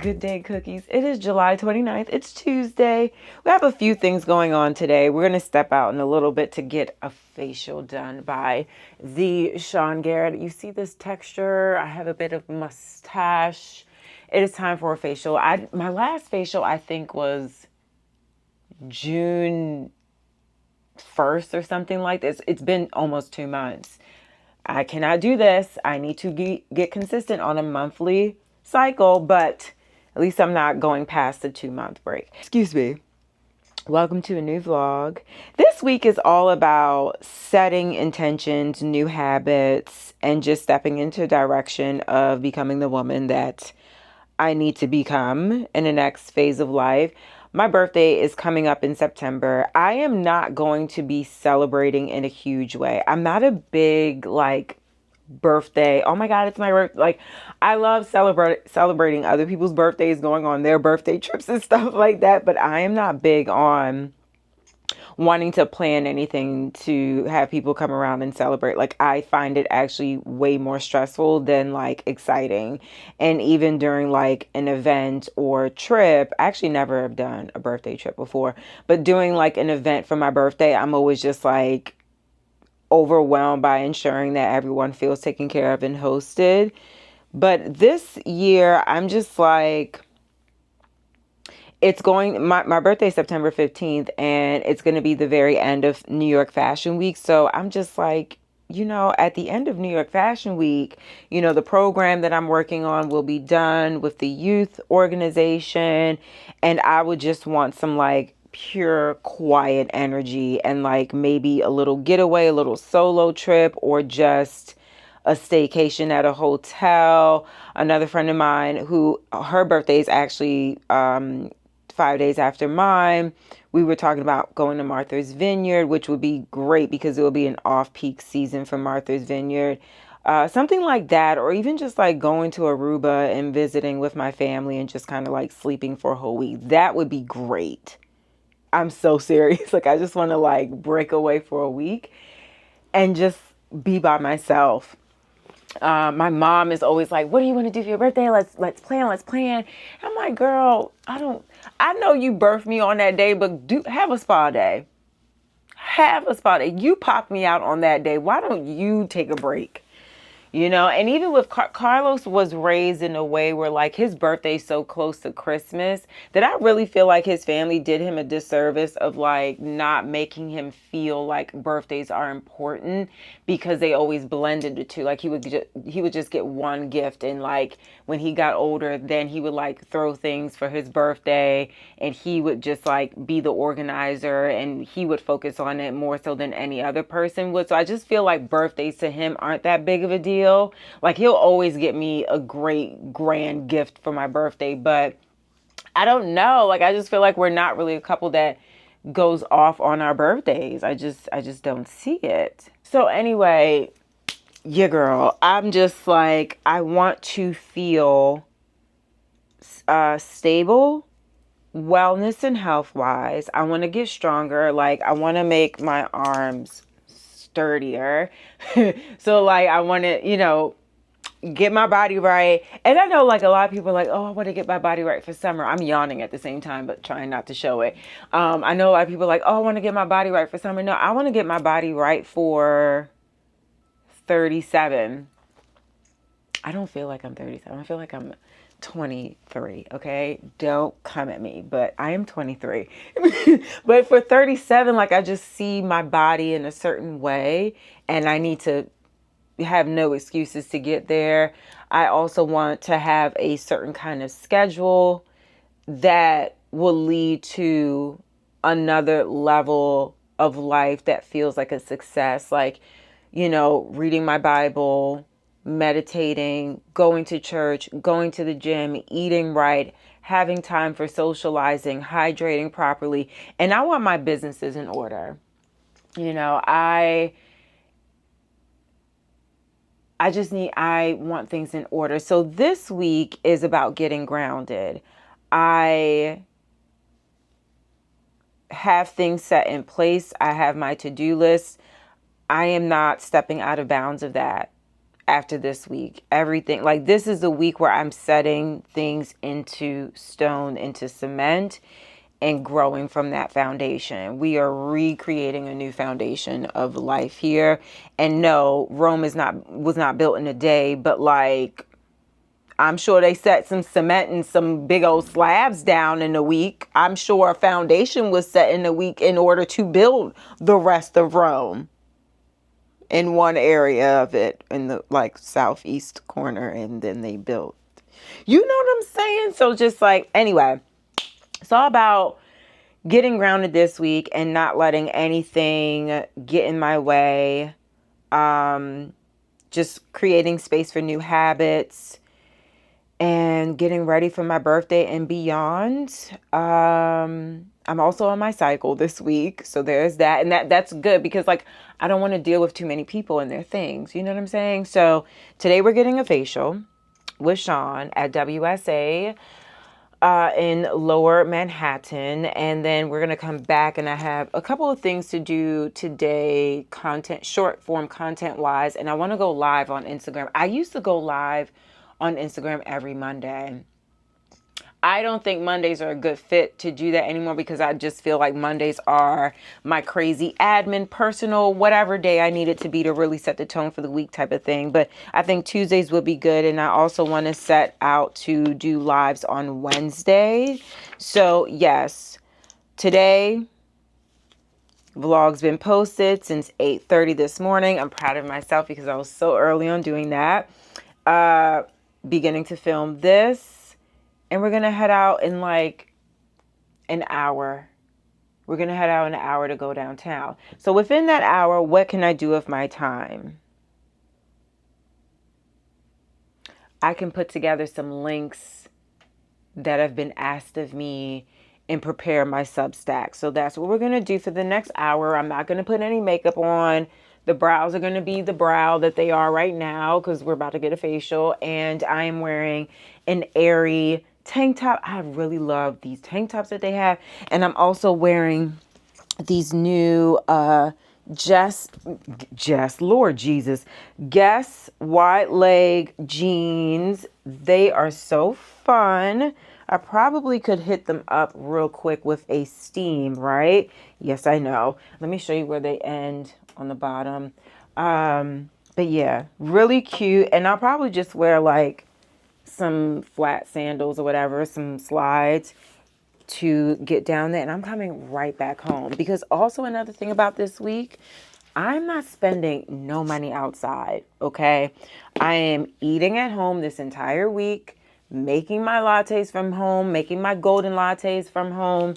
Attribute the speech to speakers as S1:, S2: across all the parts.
S1: Good day, cookies. It is July 29th. It's Tuesday. We have a few things going on today. We're going to step out in a little bit to get a facial done by THEE Sean Garrette. You see this texture? I have a bit of mustache. It is time for a facial. My last facial, I think, was June 1st or something like this. It's been almost 2 months. I cannot do this. I need to get consistent on a monthly cycle, but at least I'm not going past the 2-month break. Excuse me. Welcome to a new vlog. This week is all about setting intentions, new habits, and just stepping into a direction of becoming the woman that I need to become in the next phase of life. My birthday is coming up in September. I am not going to be celebrating in a huge way. I'm not a big birthday. Oh my God, it's my birthday. I love celebrating other people's birthdays, going on their birthday trips and stuff like that. But I am not big on wanting to plan anything to have people come around and celebrate. I find it actually way more stressful than exciting. And even during an event or trip, I actually never have done a birthday trip before, but doing an event for my birthday, I'm always just overwhelmed by ensuring that everyone feels taken care of and hosted. But this year, I'm just my birthday is September 15th, and it's going to be the very end of New York Fashion Week. So I'm just at the end of New York Fashion Week, the program that I'm working on will be done with the youth organization. And I would just want some pure quiet energy and maybe a little getaway, a little solo trip, or just a staycation at a hotel. Another friend of mine who her birthday is actually 5 days after mine, we were talking about going to Martha's Vineyard, which would be great because it will be an off-peak season for Martha's Vineyard. Something like that, or even just going to Aruba and visiting with my family and just kind of sleeping for a whole week. That would be great. I'm so serious. I just want to break away for a week and just be by myself. My mom is always like, what do you want to do for your birthday? Let's plan. I'm like, girl, I know you birthed me on that day, but have a spa day. Have a spa day. You popped me out on that day. Why don't you take a break? And even with Carlos was raised in a way where his birthday's so close to Christmas that I really feel like his family did him a disservice of not making him feel like birthdays are important, because they always blended the two. He would just get one gift, and when he got older, then he would throw things for his birthday, and he would just be the organizer, and he would focus on it more so than any other person would. So I just feel like birthdays to him aren't that big of a deal. He'll always get me a great grand gift for my birthday, but I don't know. I just feel like we're not really a couple that goes off on our birthdays. I just don't see it. So anyway, yeah, girl, I'm just I want to feel stable, wellness and health wise. I want to get stronger. I want to make my arms sturdier. So I want to, get my body right. And I know a lot of people are oh, I want to get my body right for summer. I'm yawning at the same time, but trying not to show it. I know a lot of people are oh, I want to get my body right for summer. No, I want to get my body right for 37. I don't feel like I'm 37. I feel like I'm 23. Okay, don't come at me, but I am 23. But for 37, I just see my body in a certain way, and I need to have no excuses to get there. I also want to have a certain kind of schedule that will lead to another level of life that feels like a success. Reading my Bible, meditating, going to church, going to the gym, eating right, having time for socializing, hydrating properly. And I want my businesses in order. I want things in order. So this week is about getting grounded. I have things set in place. I have my to-do list. I am not stepping out of bounds of that after this week. Everything, like, this is the week where I'm setting things into stone, into cement, and growing from that foundation. We are recreating a new foundation of life here. And no, Rome was not built in a day, but like, I'm sure they set some cement and some big old slabs down in a week. I'm sure a foundation was set in a week in order to build the rest of Rome in one area of it, in the like southeast corner, and then they built. You know what I'm saying? So just like, anyway, it's all about getting grounded this week and not letting anything get in my way. Just creating space for new habits and getting ready for my birthday and beyond. I'm also on my cycle this week, so there's that. And that's good because, like, I don't want to deal with too many people and their things. You know what I'm saying? So today we're getting a facial with Sean at WSA in Lower Manhattan. And then we're going to come back, and I have a couple of things to do today, short form content wise. And I want to go live on Instagram. I used to go live on Instagram every Monday. I don't think Mondays are a good fit to do that anymore because I just feel like Mondays are my crazy admin, personal, whatever day I need it to be to really set the tone for the week type of thing. But I think Tuesdays would be good. And I also want to set out to do lives on Wednesday. So yes, today vlog's been posted since 8:30 this morning. I'm proud of myself because I was so early on doing that. Beginning to film this, and we're gonna head out in like an hour. We're gonna head out in an hour to go downtown. So within that hour, what can I do with my time? I can put together some links that have been asked of me and prepare my Substack. So that's what we're gonna do for the next hour. I'm not gonna put any makeup on. The brows are going to be the brow that they are right now because we're about to get a facial. And I am wearing an airy tank top. I really love these tank tops that they have. And I'm also wearing these new Lord Jesus, Guess wide leg jeans. They are so fun. I probably could hit them up real quick with a steam, right? Yes, I know. Let me show you where they end on the bottom. But yeah, really cute. And I'll probably just wear like some flat sandals or whatever, some slides to get down there. And I'm coming right back home because also another thing about this week, I'm not spending no money outside. Okay. I am eating at home this entire week, making my lattes from home, making my golden lattes from home.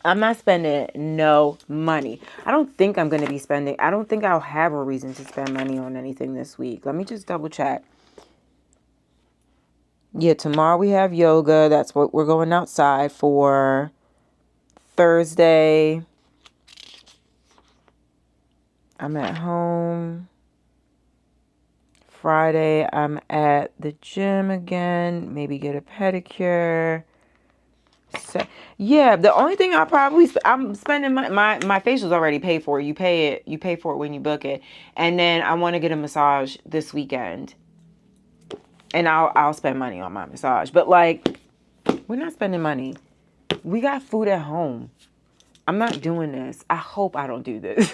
S1: I'm not spending no money. I don't think I'm going to be spending. I don't think I'll have a reason to spend money on anything this week. Let me just double check. Yeah, tomorrow we have yoga. That's what we're going outside for. Thursday, I'm at home. Friday, I'm at the gym again. Maybe get a pedicure. So, yeah, the only thing I'm spending my facial's already paid for. You pay for it when you book it. And then I want to get a massage this weekend. And I'll spend money on my massage. But like, we're not spending money. We got food at home. I'm not doing this. I hope I don't do this.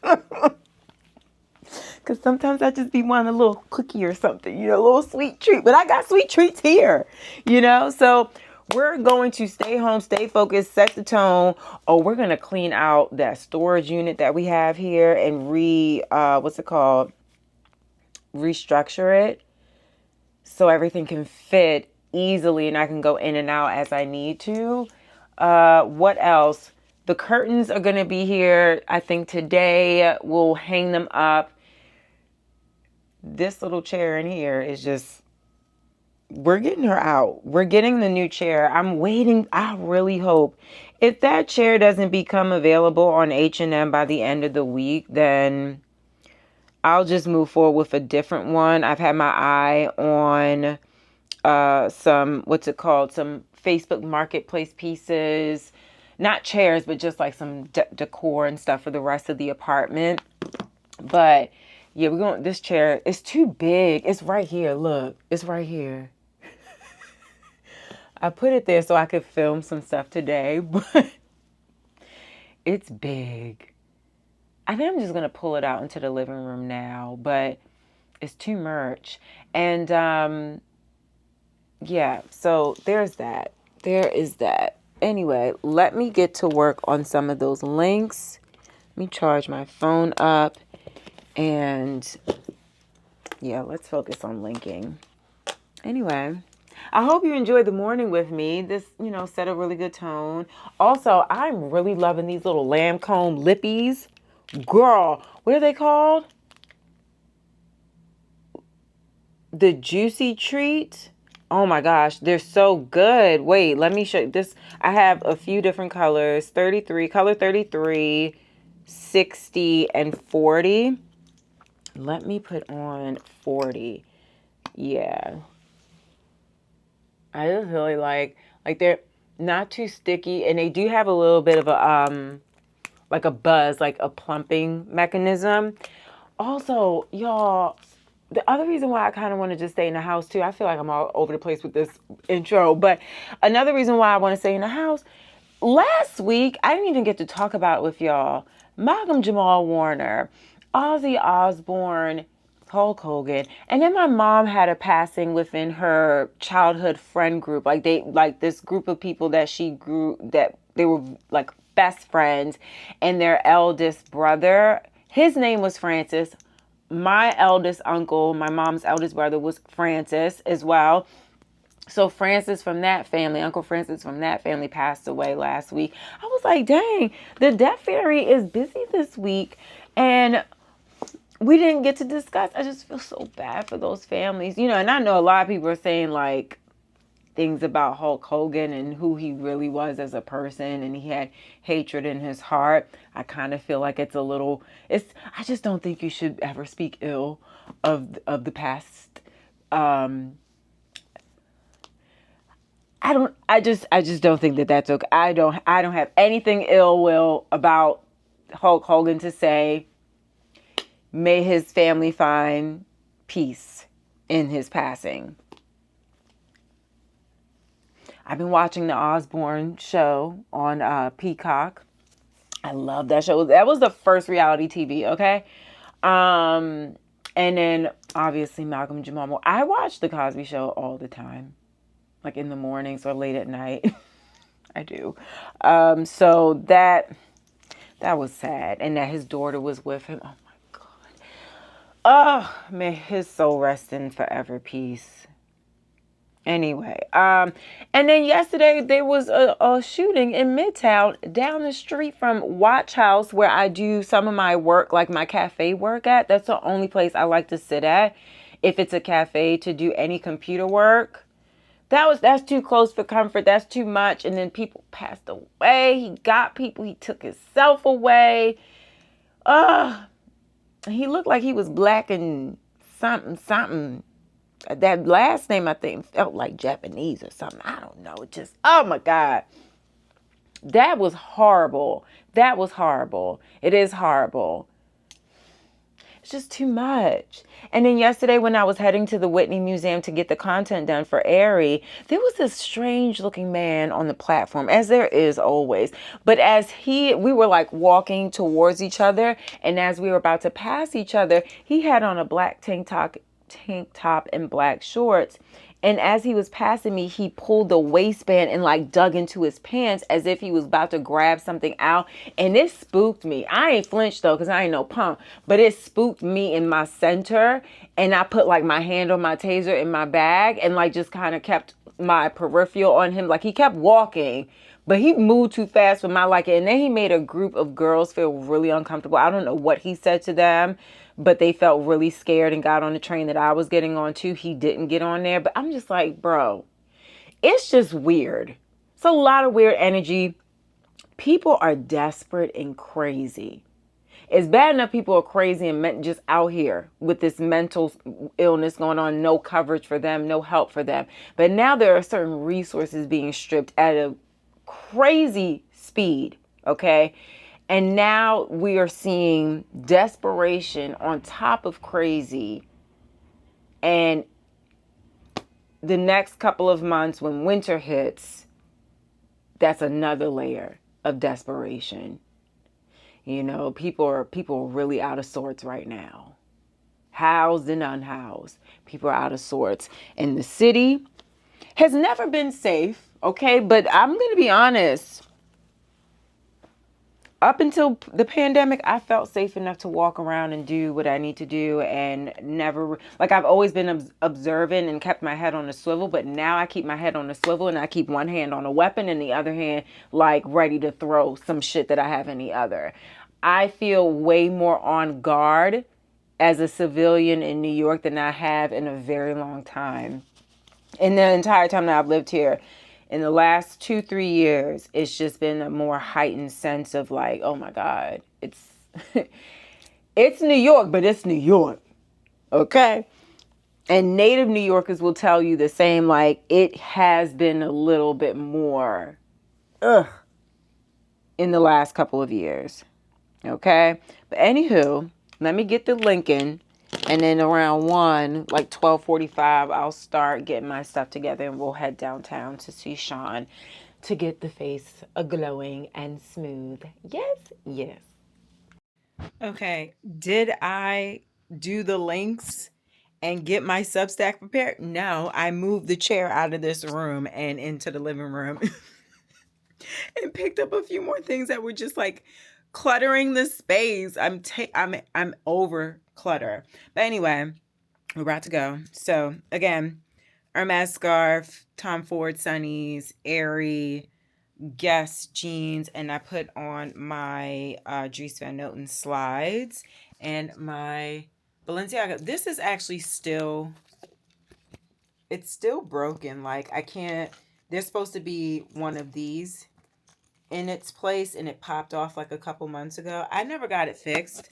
S1: Because sometimes I just be wanting a little cookie or something, a little sweet treat. But I got sweet treats here, So we're going to stay home, stay focused, set the tone. Oh, we're going to clean out that storage unit that we have here and restructure it so everything can fit easily and I can go in and out as I need to. What else? The curtains are going to be here. I think today we'll hang them up. This little chair in here is just, we're getting her out. We're getting the new chair. I'm waiting. I really hope if that chair doesn't become available on H&M by the end of the week, then I'll just move forward with a different one. I've had my eye on some Facebook marketplace pieces, not chairs, but just like some decor and stuff for the rest of the apartment. But Yeah, we're going, this chair is too big. It's right here. Look, it's right here. I put it there so I could film some stuff today, but it's big. I think I'm just going to pull it out into the living room now, but it's too much. And yeah, so there's that. There is that. Anyway, let me get to work on some of those links. Let me charge my phone up. And yeah, let's focus on linking. Anyway, I hope you enjoyed the morning with me. This, set a really good tone. Also, I'm really loving these little Lancome lippies. Girl, what are they called? The Juicy Treat. Oh my gosh, they're so good. Wait, let me show you this. I have a few different colors. 33, color 33, 60, and 40. Let me put on 40. Yeah. I just really like they're not too sticky, and they do have a little bit of a like a buzz, like a plumping mechanism. Also, y'all, the other reason why I kind of want to just stay in the house too, I feel like I'm all over the place with this intro, but another reason why I want to stay in the house, last week, I didn't even get to talk about it with y'all. Malcolm Jamal Warner, Ozzy Osbourne, Hulk Hogan, and then my mom had a passing within her childhood friend group. Like this group of people that she grew, that they were like best friends, and their eldest brother, his name was Francis. My eldest uncle, my mom's eldest brother, was Francis as well. So Francis from that family, Uncle Francis from that family, passed away last week. I was like, dang, the death fairy is busy this week. And we didn't get to discuss. I just feel so bad for those families. And I know a lot of people are saying like things about Hulk Hogan and who he really was as a person, and he had hatred in his heart. I kind of feel like I just don't think you should ever speak ill of the past. I just don't think that that's okay. I don't have anything ill will about Hulk Hogan to say. May his family find peace in his passing. I've been watching the Osbourne show on Peacock. I love that show. That was the first reality TV, okay? And then obviously Malcolm Jamal. I watch the Cosby Show all the time, like in the mornings or late at night. I do. So that was sad, and that his daughter was with him. Oh my God. Oh, may his soul rest in forever peace. Anyway, and then yesterday there was a shooting in Midtown down the street from Watch House, where I do some of my work, like my cafe work at. That's the only place I like to sit at if it's a cafe to do any computer work. That's too close for comfort. That's too much. And then people passed away. He got people. He took himself away. He looked like he was black and something. That last name, I think, felt like Japanese or something. I don't know. It just, oh my God. That was horrible. That was horrible. It is horrible. It's just too much. And then yesterday when I was heading to the Whitney Museum to get the content done for Aerie, there was this strange looking man on the platform, as there is always. But we were like walking towards each other, and as we were about to pass each other, he had on a black tank top and black shorts. And as he was passing me, he pulled the waistband and like dug into his pants as if he was about to grab something out. And it spooked me. I ain't flinched though, because I ain't no punk. But it spooked me in my center. And I put like my hand on my taser in my bag and like just kind of kept my peripheral on him. Like he kept walking, but he moved too fast for my liking. And then he made a group of girls feel really uncomfortable. I don't know what he said to them, but they felt really scared and got on the train that I was getting on too. He didn't get on there, but I'm just like, bro, it's just weird. It's a lot of weird energy. People are desperate and crazy. It's bad enough people are crazy and just out here with this mental illness going on, no coverage for them, no help for them. But now there are certain resources being stripped at a crazy speed, okay? And now we are seeing desperation on top of crazy. And the next couple of months when winter hits, that's another layer of desperation. You know, people are really out of sorts right now. Housed and unhoused. People are out of sorts. And the city has never been safe, okay? But I'm going to be honest. Up until the pandemic, I felt safe enough to walk around and do what I need to do and never, like I've always been observant and kept my head on a swivel, but now I keep my head on a swivel and I keep one hand on a weapon and the other hand like ready to throw some shit that I have in the other. I feel way more on guard as a civilian in New York than I have in a very long time. In the entire time that I've lived here, in the last 2-3 years, it's just been a more heightened sense of like, oh my God, it's it's New York, but it's New York. Okay. And native New Yorkers will tell you the same, like it has been a little bit more in the last couple of years. Okay. But anywho, let me get the Lincoln. And then around 12:45, I'll start getting my stuff together and we'll head downtown to see Sean to get the face glowing and smooth. Yes, yes. Okay, did I do the links and get my Substack prepared? No, I moved the chair out of this room and into the living room and picked up a few more things that were just like cluttering the space. I'm over clutter. But anyway, we're about to go. So again, Hermes scarf, Tom Ford sunnies, Aerie, Guess jeans, and I put on my Dries Van Noten slides and my Balenciaga. This is actually it's still broken. Like I can't, there's supposed to be one of these in its place and it popped off like a couple months ago. I never got it fixed.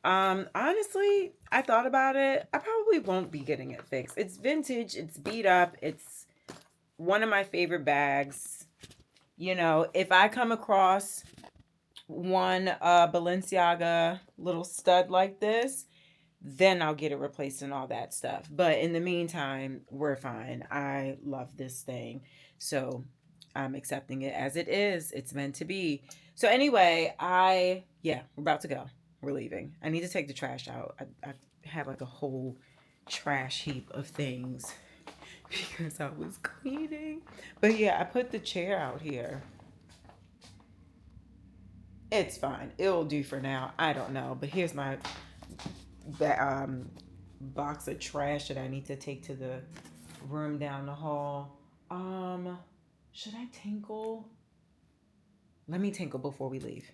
S1: Honestly, I thought about it. I probably won't be getting it fixed. It's vintage, it's beat up, it's one of my favorite bags. You know, if I come across one Balenciaga little stud like this, then I'll get it replaced and all that stuff. But in the meantime, we're fine. I love this thing. So I'm accepting it as it is. It's meant to be. So anyway, we're about to go. We're leaving. I need to take the trash out. I have like a whole trash heap of things because I was cleaning. But yeah, I put the chair out here. It's fine. It'll do for now. I don't know. But here's my box of trash that I need to take to the room down the hall. Should I tinkle? Let me tinkle before we leave.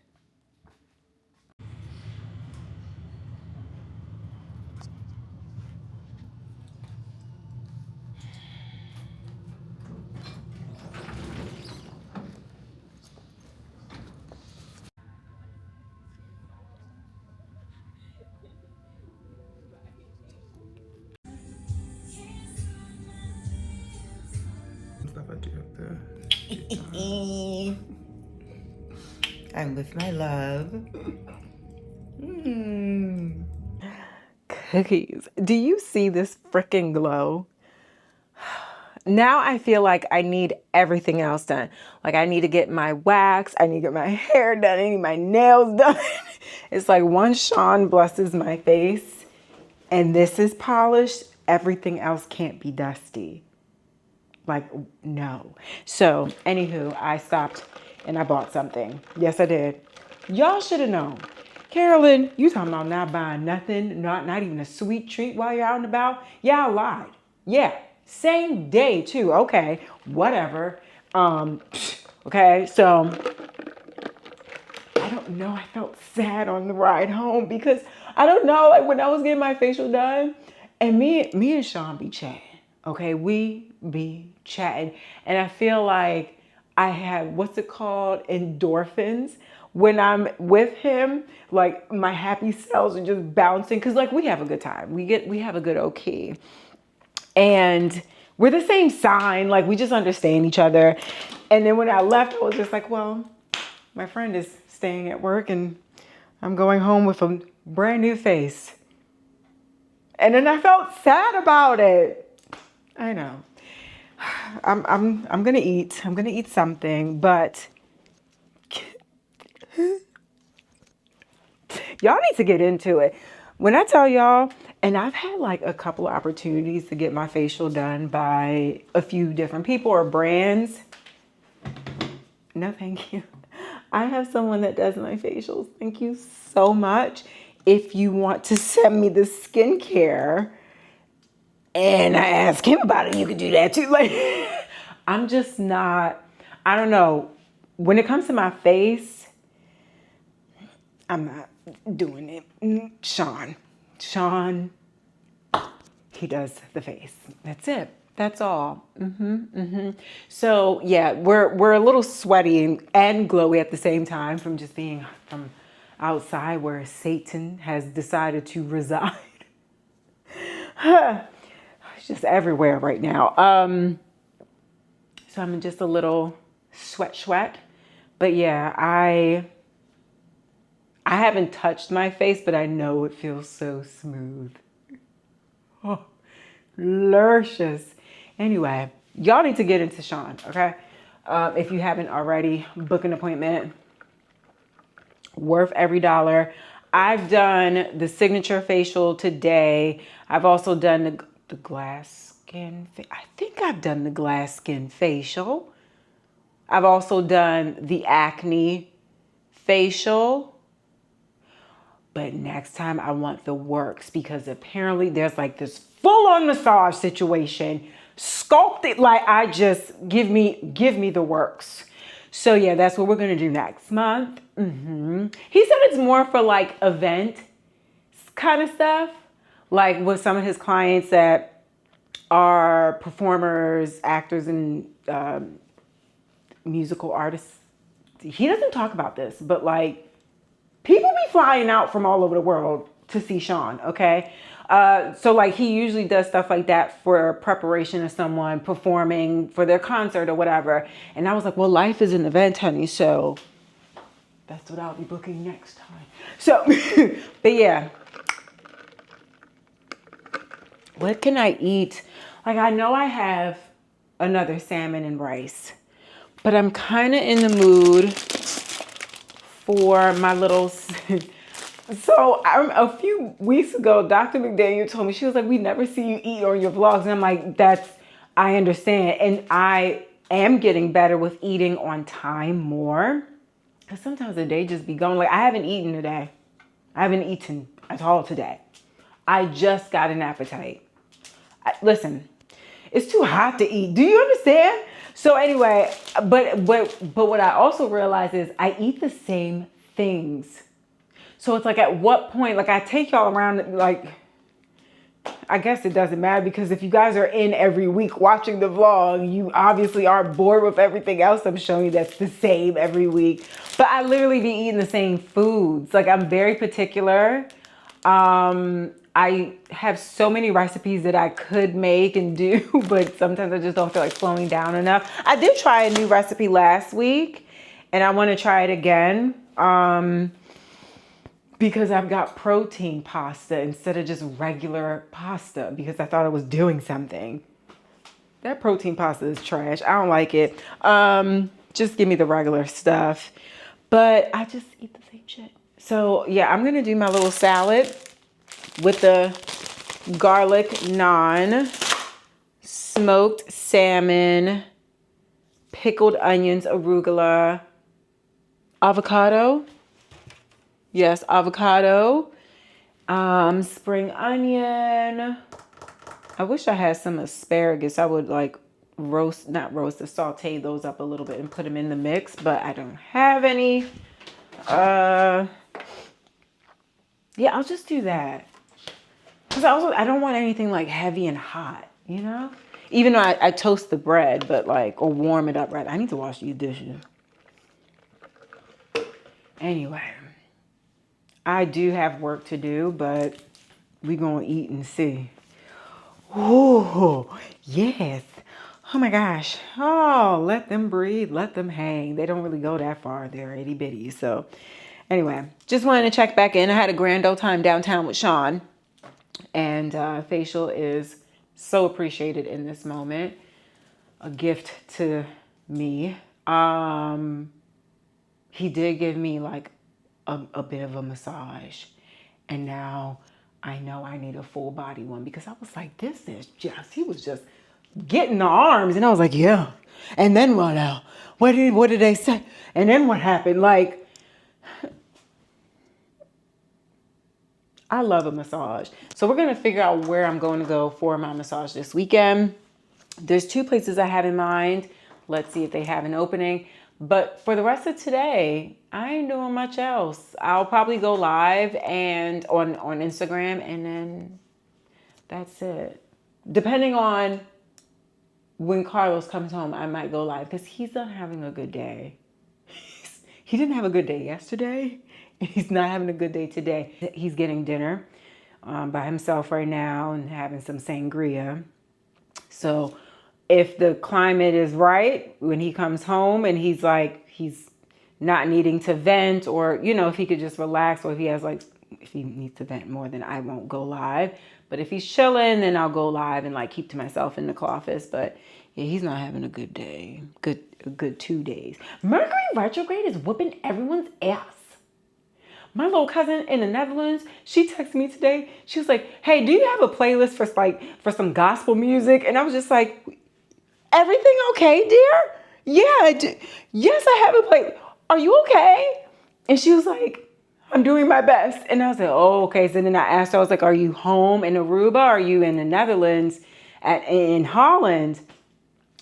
S1: Stuff I do up there. I'm with my love. Cookies. Do you see this freaking glow? Now I feel like I need everything else done. Like I need to get my wax. I need to get my hair done. I need my nails done. It's like once Sean blesses my face and this is polished, everything else can't be dusty. Like, no. So, anywho, I stopped and I bought something. Yes, I did. Y'all should have known. Carolyn, you talking about not buying nothing, not even a sweet treat while you're out and about? Yeah, I lied. Yeah, same day too. Okay, whatever. Okay, so I don't know. I felt sad on the ride home because I don't know. Like when I was getting my facial done, and me and Sean be chatting. Okay, we be chatting, and I feel like I have what's it called, endorphins when I'm with him. Like my happy cells are just bouncing because like we have a good time. We have a good okay, and we're the same sign. Like we just understand each other. And then when I left, I was just like, well, my friend is staying at work, and I'm going home with a brand new face. And then I felt sad about it. I know. I'm gonna eat. I'm gonna eat something, but y'all need to get into it. When I tell y'all, and I've had like a couple of opportunities to get my facial done by a few different people or brands. No, thank you. I have someone that does my facials. Thank you so much. If you want to send me the skincare and I ask him about it, you can do that too. Like, I'm just not, I don't know. When it comes to my face, I'm not doing it. Sean, he does the face. That's it. That's all. So yeah, we're a little sweaty and glowy at the same time from just being from outside where Satan has decided to reside. It's just everywhere right now. So I'm just a little sweat. But yeah, I haven't touched my face, but I know it feels so smooth. Oh, luscious. Anyway, y'all need to get into Sean, okay? If you haven't already, book an appointment. Worth every dollar. I've done the signature facial today. I've also done the glass skin. I think I've done the glass skin facial. I've also done the acne facial. But next time I want the works, because apparently there's like this full-on massage situation. Sculpted, like I just give me the works. So yeah, that's what we're gonna do next month. He said it's more for like event kind of stuff, like with some of his clients that are performers, actors, and musical artists. He doesn't talk about this, but like people be flying out from all over the world to see Sean, okay? So like he usually does stuff like that for preparation of someone performing for their concert or whatever. And I was like, well, life is an event, honey. So that's what I'll be booking next time. So, but yeah. What can I eat? Like, I know I have another salmon and rice, but I'm kind of in the mood for my little... So a few weeks ago, Dr. McDaniel told me, she was like, we never see you eat on your vlogs. And I'm like, I understand. And I am getting better with eating on time more. Because sometimes the day just be going. Like, I haven't eaten today. I haven't eaten at all today. I just got an appetite. Listen, it's too hot to eat. Do you understand? So anyway, but what I also realize is I eat the same things. So it's like, at what point, like I take y'all around, like, I guess it doesn't matter, because if you guys are in every week watching the vlog, you obviously are bored with everything else I'm showing you that's the same every week. But I literally be eating the same foods. Like, I'm very particular. I have so many recipes that I could make and do, but sometimes I just don't feel like slowing down enough. I did try a new recipe last week, and I want to try it again. Because I've got protein pasta instead of just regular pasta, because I thought I was doing something. That protein pasta is trash. I don't like it. Just give me the regular stuff. But I just eat the same shit. So yeah, I'm gonna do my little salad with the garlic naan, smoked salmon, pickled onions, arugula, avocado. Yes, avocado, spring onion. I wish I had some asparagus. I would like saute those up a little bit and put them in the mix, but I don't have any. Yeah, I'll just do that. Because I don't want anything like heavy and hot, you know? Even though I toast the bread, but like, or warm it up, right? I need to wash these dishes. Anyway. I do have work to do, but we gonna eat and see. Oh, yes. Oh my gosh. Oh, let them breathe. Let them hang. They don't really go that far. They're itty bitty. So anyway, just wanted to check back in. I had a grand old time downtown with Sean. And facial is so appreciated in this moment. A gift to me. He did give me like a bit of a massage. And now I know I need a full body one because I was like, this is just, he was just getting the arms. And I was like, yeah. And then what else? What did they say? And then what happened? Like, I love a massage. So we're going to figure out where I'm going to go for my massage this weekend. There's 2 places I have in mind. Let's see if they have an opening. But for the rest of today, I ain't doing much else. I'll probably go live and on Instagram, and then that's it. Depending on when Carlos comes home, I might go live because he's not having a good day. He didn't have a good day yesterday, and he's not having a good day today. He's getting dinner by himself right now and having some sangria. So if the climate is right, when he comes home and he's like, he's not needing to vent, or, you know, if he could just relax, or if he has like, if he needs to vent more, then I won't go live. But if he's chilling, then I'll go live and like keep to myself in the cloffice. But yeah, he's not having a good day. A good 2 days. Mercury retrograde is whooping everyone's ass. My little cousin in the Netherlands, she texted me today. She was like, hey, do you have a playlist for some gospel music? And I was just like, everything okay, dear? Yeah, I do. Yes, I have a playlist. Are you okay? And she was like, I'm doing my best. And I was like, oh, okay. So then I asked her, I was like, are you home in Aruba? Are you in the Netherlands in Holland?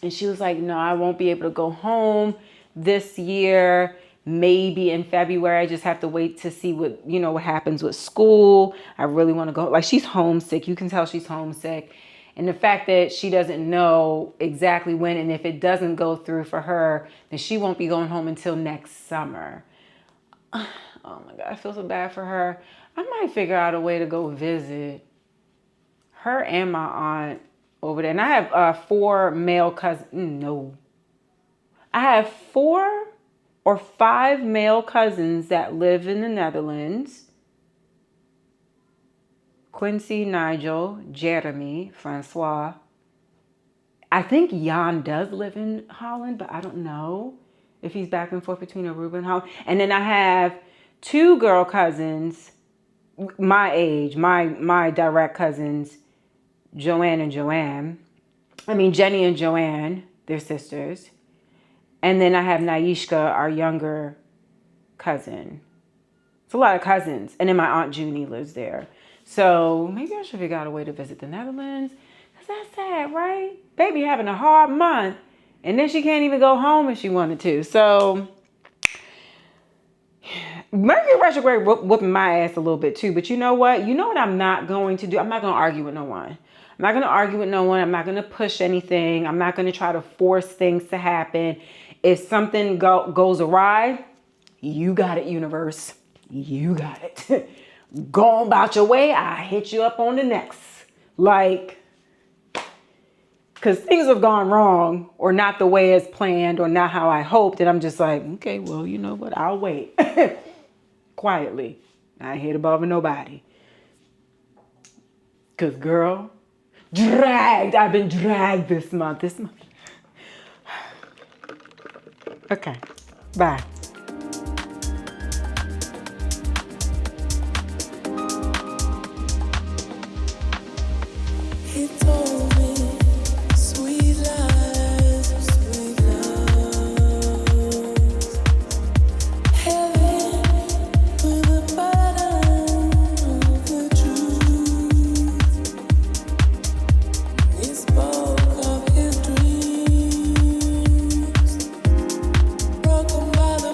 S1: And she was like, no, I won't be able to go home this year. Maybe in February. I just have to wait to see what happens with school. I really want to go. Like, she's homesick. You can tell she's homesick. And the fact that she doesn't know exactly when, and if it doesn't go through for her, then she won't be going home until next summer. Oh my God, I feel so bad for her. I might figure out a way to go visit her and my aunt over there. And I have 4 male cousins. No. I have 4 or 5 male cousins that live in the Netherlands. Quincy, Nigel, Jeremy, Francois. I think Jan does live in Holland, but I don't know if he's back and forth between Aruba and Holland. And then I have 2 girl cousins, my age, my direct cousins, Joanne and Joanne. I mean, Jenny and Joanne, they're sisters. And then I have Naishka, our younger cousin. It's a lot of cousins. And then my Aunt Junie lives there. So maybe I should figure out a way to visit the Netherlands. Because that's sad, right? Baby having a hard month. And then she can't even go home if she wanted to. So Mercury retrograde whooping my ass a little bit too. But you know what? You know what I'm not going to do? I'm not going to argue with no one. I'm not going to argue with no one. I'm not going to push anything. I'm not going to try to force things to happen. If something goes awry, you got it, universe. You got it. Go on about your way. I hit you up on the next. Like, because things have gone wrong or not the way as planned or not how I hoped. And I'm just like, okay, well, you know what? I'll wait. Quietly. I ain't here to bother nobody. Because, girl, dragged. I've been dragged this month. Okay. Bye.
S2: He told me sweet lies, sweet loves, heavy with the burden of the truth. He spoke of his dreams, broken by the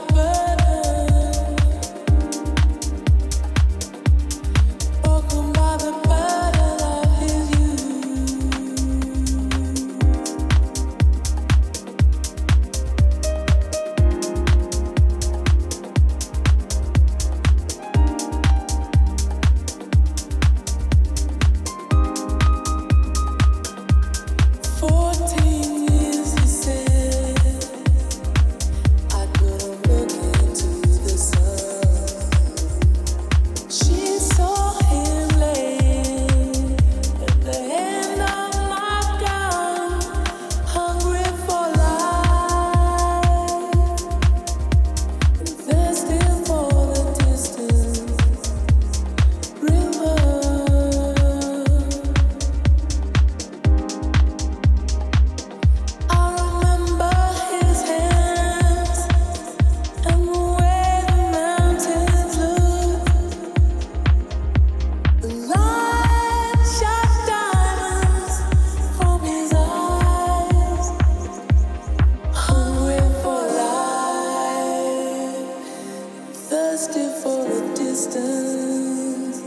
S2: thirsty for a distance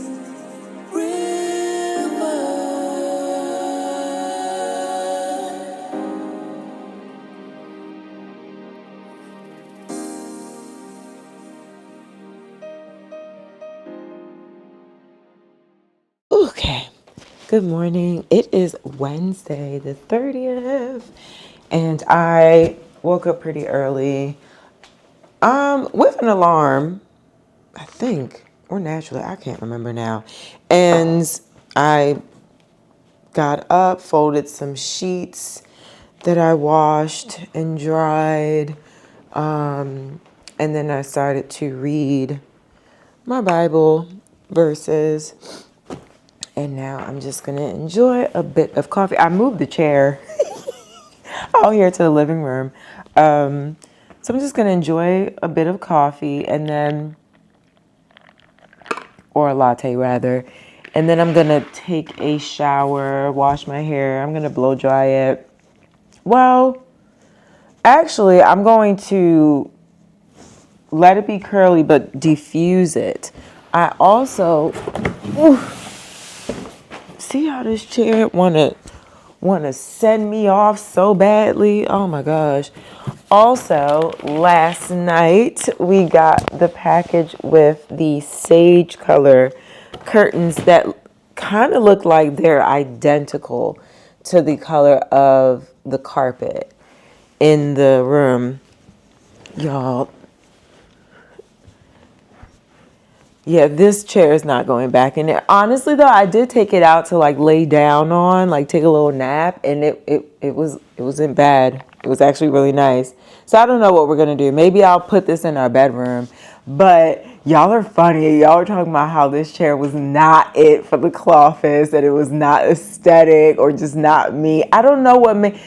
S2: river.
S1: Okay. Good morning. It is Wednesday, the 30th, and I woke up pretty early. With an alarm, I think, or naturally, I can't remember now. And I got up, folded some sheets that I washed and dried, and then I started to read my Bible verses. And now I'm just gonna enjoy a bit of coffee. I moved the chair out here to the living room. So I'm just gonna enjoy a bit of coffee and then, or a latte rather. And then I'm gonna take a shower, wash my hair. I'm gonna blow dry it. Well, actually, I'm going to let it be curly, but diffuse it. I also, see how this chair wanna send me off so badly. Oh my gosh. Also, last night we got the package with the sage color curtains that kind of look like they're identical to the color of the carpet in the room. Y'all, yeah, this chair is not going back in there. Honestly though, I did take it out to like lay down on, like take a little nap, and it wasn't bad. It was actually really nice. So I don't know what we're gonna do. Maybe I'll put this in our bedroom. But y'all are funny. Y'all are talking about how this chair was not it for the cloffice, that it was not aesthetic or just not me. I don't know what made.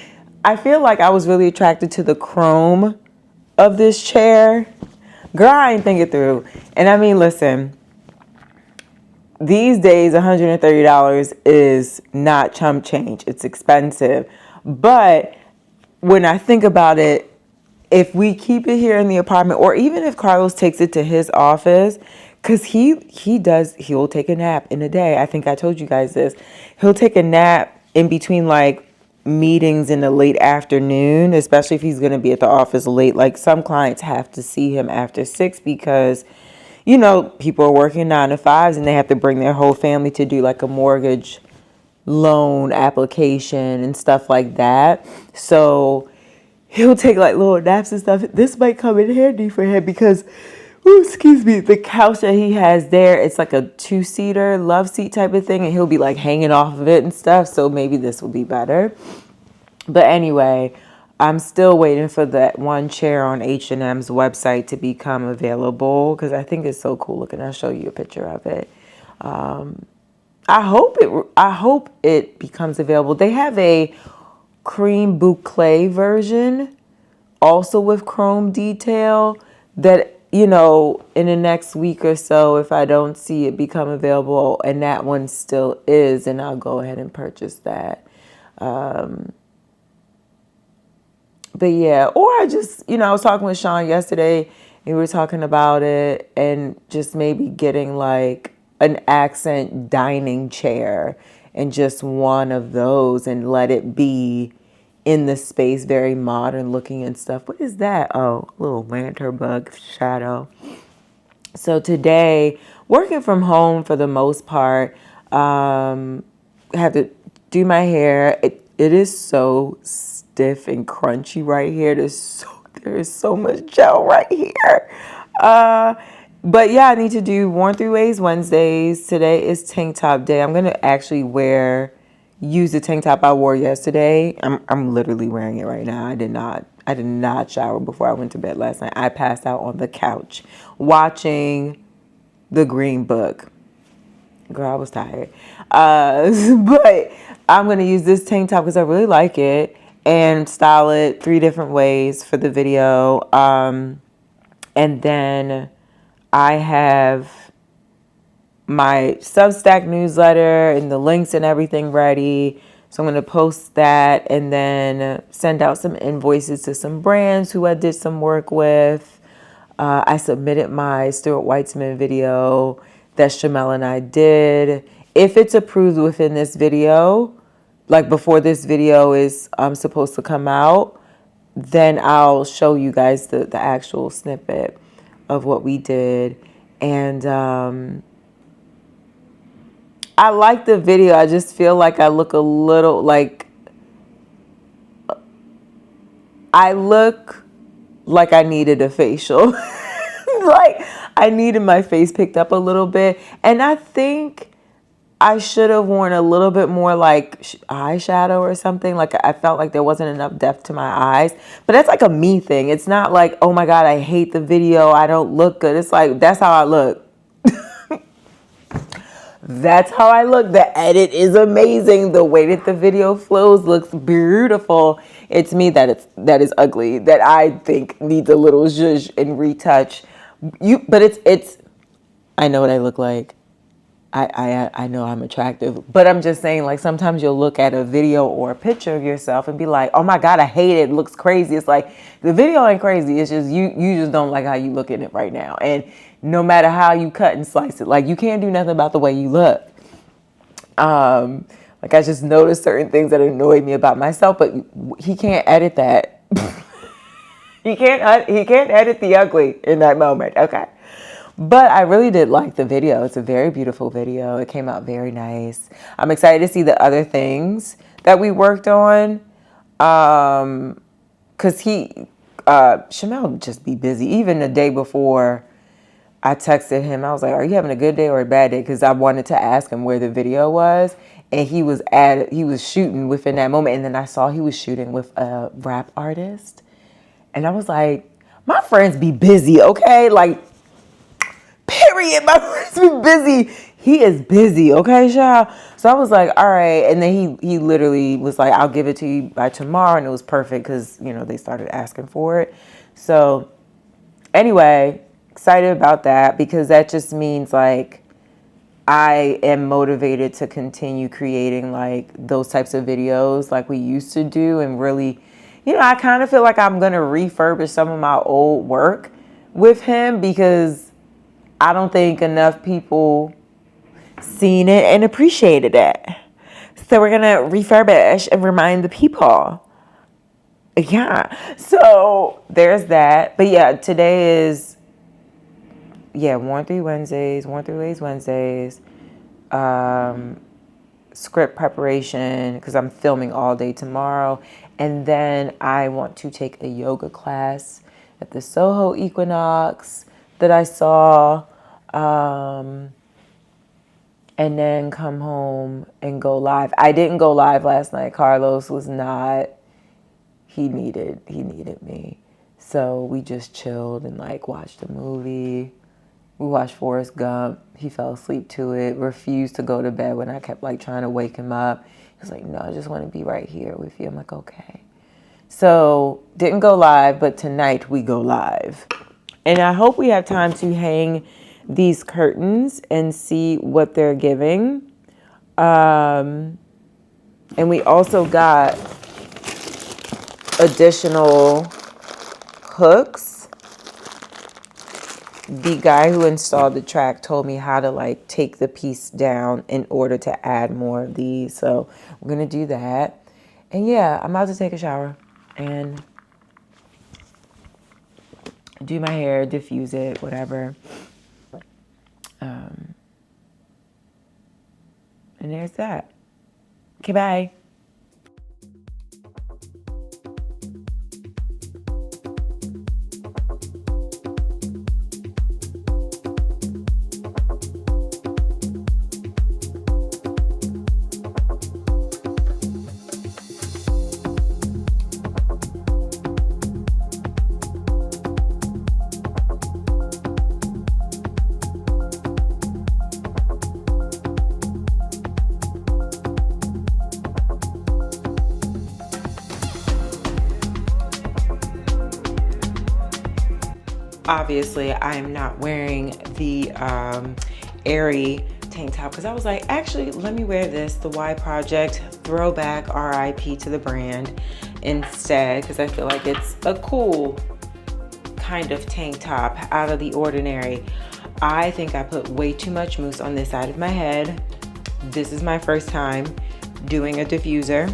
S1: I feel like I was really attracted to the chrome of this chair. Girl, I ain't think it through. And I mean, listen, these days, $130 is not chump change. It's expensive. But when I think about it, if we keep it here in the apartment, or even if Carlos takes it to his office, because he'll take a nap in a day. I think I told you guys this. He'll take a nap in between like meetings in the late afternoon, especially if he's going to be at the office late. Like some clients have to see him after 6 because, people are working 9 to 5s and they have to bring their whole family to do like a mortgage loan application and stuff like that. So he'll take like little naps and stuff. This might come in handy for him because, excuse me, the couch that he has there, it's like a 2-seater love seat type of thing, and he'll be like hanging off of it and stuff. So maybe this will be better. But anyway, I'm still waiting for that one chair on H&M's website to become available because I think it's so cool looking. I'll show you a picture of it. I hope it becomes available. They have a cream boucle version, also with chrome detail, that in the next week or so, if I don't see it become available, and that one still is, and I'll go ahead and purchase that. But yeah, or I just, I was talking with Sean yesterday, and we were talking about it, and just maybe getting like an accent dining chair and just one of those and let it be in the space, very modern looking and stuff. What is that? Oh, little lantern bug shadow. So today, working from home for the most part, I have to do my hair. It is so stiff and crunchy right here. There is so much gel right here. But yeah, I need to do Worn Through Ways Wednesdays. Today is tank top day. I'm gonna actually use the tank top I wore yesterday. I'm literally wearing it right now. I did not shower before I went to bed last night. I passed out on the couch watching The Green Book. Girl, I was tired. But I'm going to use this tank top because I really like it and style it 3 different ways for the video. And then I have my Substack newsletter and the links and everything ready. So I'm going to post that and then send out some invoices to some brands who I did some work with. I submitted my Stuart Weitzman video that Shamel and I did. If it's approved within this video, like before this video is supposed to come out, then I'll show you guys the actual snippet of what we did. And I like the video. I just feel like I look a little like I look like I needed a facial. Like I needed my face picked up a little bit. And I think I should have worn a little bit more like eyeshadow or something. Like I felt like there wasn't enough depth to my eyes. But that's like a me thing. It's not like, oh my God, I hate the video, I don't look good. It's like, that's how I look. That's how I look. The edit is amazing. The way that the video flows looks beautiful. It's me that is ugly, that I think needs a little zhuzh and retouch. But it's I know what I look like. I know I'm attractive, but I'm just saying, like, sometimes you'll look at a video or a picture of yourself and be like, oh my God, I hate it. It looks crazy. It's like, the video ain't crazy. It's just, you just don't like how you look in it right now. And no matter how you cut and slice it, like, you can't do nothing about the way you look. Like, I just noticed certain things that annoyed me about myself, but he can't edit that. He can't edit the ugly in that moment. Okay. But I really did like the video. It's a very beautiful video. It came out very nice. I'm excited to see the other things that we worked on. Cause Shamel would just be busy. Even the day before I texted him, I was like, are you having a good day or a bad day? Cause I wanted to ask him where the video was. And he was shooting within that moment. And then I saw he was shooting with a rap artist. And I was like, my friends be busy, okay? Like, period. My friends be busy. He is busy, okay, y'all? So I was like, all right. And then he literally was like, I'll give it to you by tomorrow. And it was perfect because, you know, they started asking for it. So anyway, excited about that because that just means like I am motivated to continue creating like those types of videos like we used to do. And really, you know, I kind of feel like I'm going to refurbish some of my old work with him because I don't think enough people seen it and appreciated it. So we're going to refurbish and remind the people. Yeah. So there's that. But yeah, today is, Worn Through Wednesdays, Worn Through Lays Wednesdays, script preparation because I'm filming all day tomorrow. And then I want to take a yoga class at the Soho Equinox that I saw, and then come home and go live. I didn't go live last night. Carlos was not. He needed me, so we just chilled and like watched a movie. We watched Forrest Gump. He fell asleep to it. Refused to go to bed when I kept like trying to wake him up. He was like, "No, I just want to be right here with you." I'm like, "Okay." So didn't go live, but tonight we go live. And I hope we have time to hang these curtains and see what they're giving. And we also got additional hooks. The guy who installed the track told me how to like take the piece down in order to add more of these. So we're going to do that. And yeah, I'm about to take a shower and do my hair, diffuse it, whatever. And there's that. Okay, bye. Obviously, I am not wearing the airy tank top because I was like, actually, let me wear this, the Y Project throwback RIP to the brand instead because I feel like it's a cool kind of tank top, out of the ordinary. I think I put way too much mousse on this side of my head. This is my first time doing a diffuser.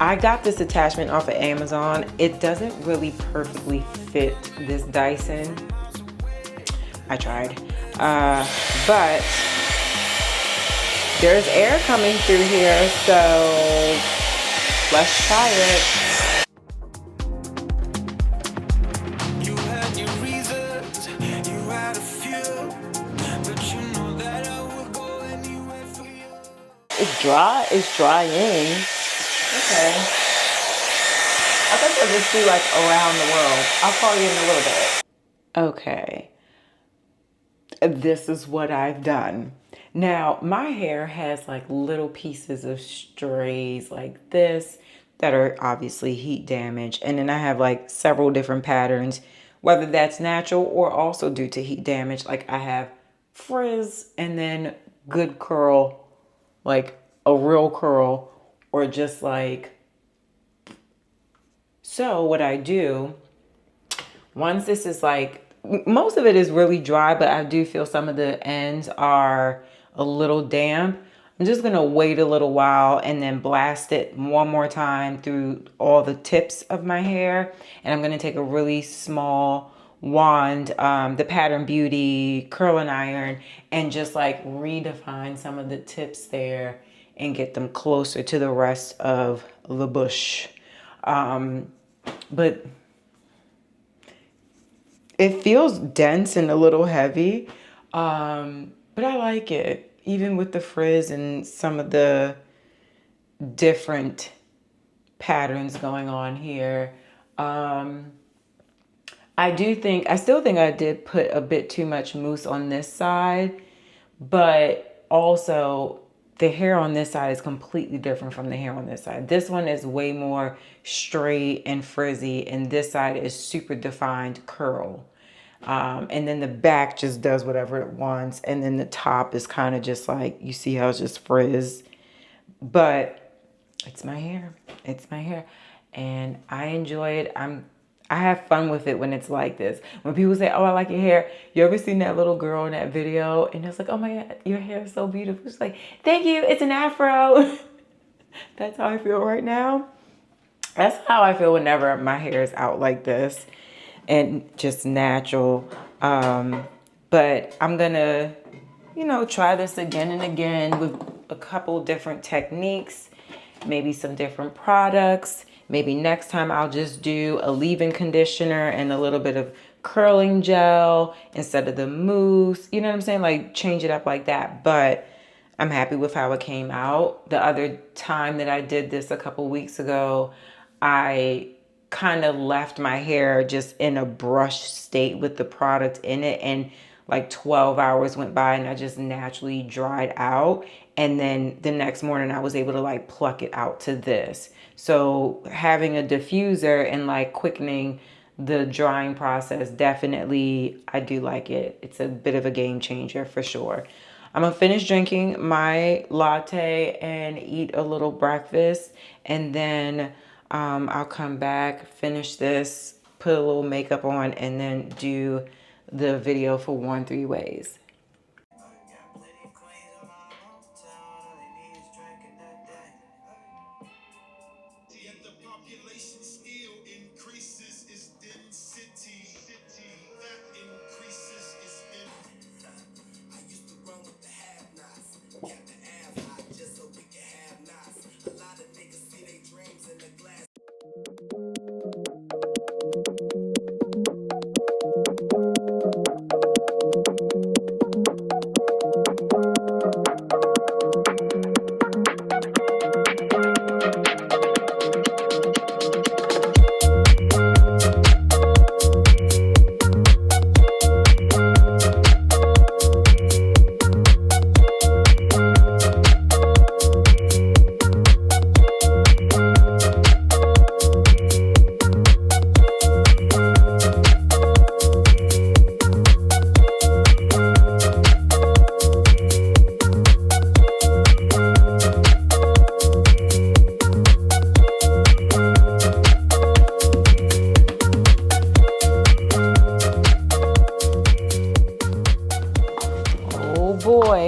S1: I got this attachment off of Amazon. It doesn't really perfectly fit this Dyson. I tried. But there's air coming through here, so let's try it. It's dry. It's drying. Okay. I think I'll just do like around the world. I'll call you in a little bit. Okay. This is what I've done. Now, my hair has like little pieces of strays like this that are obviously heat damaged. And then I have like several different patterns, whether that's natural or also due to heat damage. Like I have frizz and then good curl, like a real curl, or just like, so what I do, once this is like, most of it is really dry, but I do feel some of the ends are a little damp. I'm just gonna wait a little while and then blast it one more time through all the tips of my hair. And I'm gonna take a really small wand, the Pattern Beauty curling iron, and just like redefine some of the tips there and get them closer to the rest of the bush. But it feels dense and a little heavy, but I like it, even with the frizz and some of the different patterns going on here. I still think I did put a bit too much mousse on this side, but also the hair on this side is completely different from the hair on this side. This one is way more straight and frizzy, and this side is super defined curl. And then the back just does whatever it wants, and then the top is kind of just like, you see how it's just frizz. But it's my hair. It's my hair. And I enjoy it. I have fun with it when it's like this. When people say, oh, I like your hair. You ever seen that little girl in that video? And it's like, oh my God, your hair is so beautiful. She's like, thank you. It's an afro. That's how I feel right now. That's how I feel whenever my hair is out like this and just natural. But I'm gonna, try this again and again with a couple different techniques, maybe some different products. Maybe next time I'll just do a leave-in conditioner and a little bit of curling gel instead of the mousse. You know what I'm saying? Like change it up like that. But I'm happy with how it came out. The other time that I did this a couple weeks ago, I kind of left my hair just in a brush state with the product in it, and like 12 hours went by and I just naturally dried out. And then the next morning I was able to like pluck it out to this. So having a diffuser and like quickening the drying process, definitely I do like it. It's a bit of a game changer for sure. I'm gonna finish drinking my latte and eat a little breakfast, and then I'll come back, finish this, put a little makeup on, and then do the video for 1-3 ways.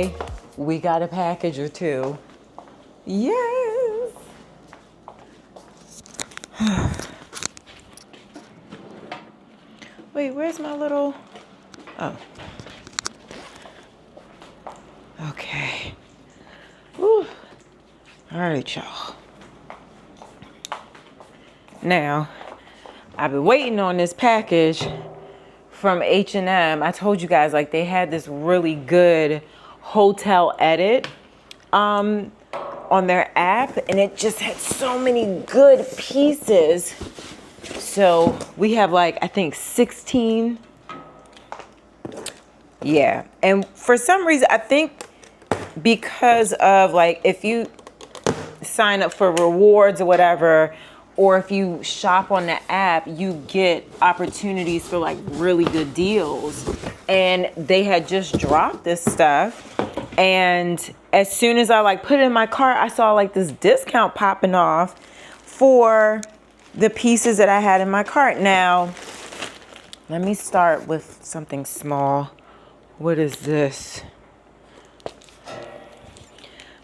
S1: okay, we got a package or two. Yes. Wait, where's my little... Oh. Okay. Whew. All right, y'all. Now, I've been waiting on this package from H&M. I told you guys, like, they had this really good hotel edit on their app, and it just had so many good pieces. So we have, like, I think 16. Yeah. And for some reason, I think because of, like, if you sign up for rewards or whatever, or if you shop on the app, you get opportunities for like really good deals. And they had just dropped this stuff, and as soon as I like put it in my cart, I saw like this discount popping off for the pieces that I had in my cart. Now, let me start with something small. What is this?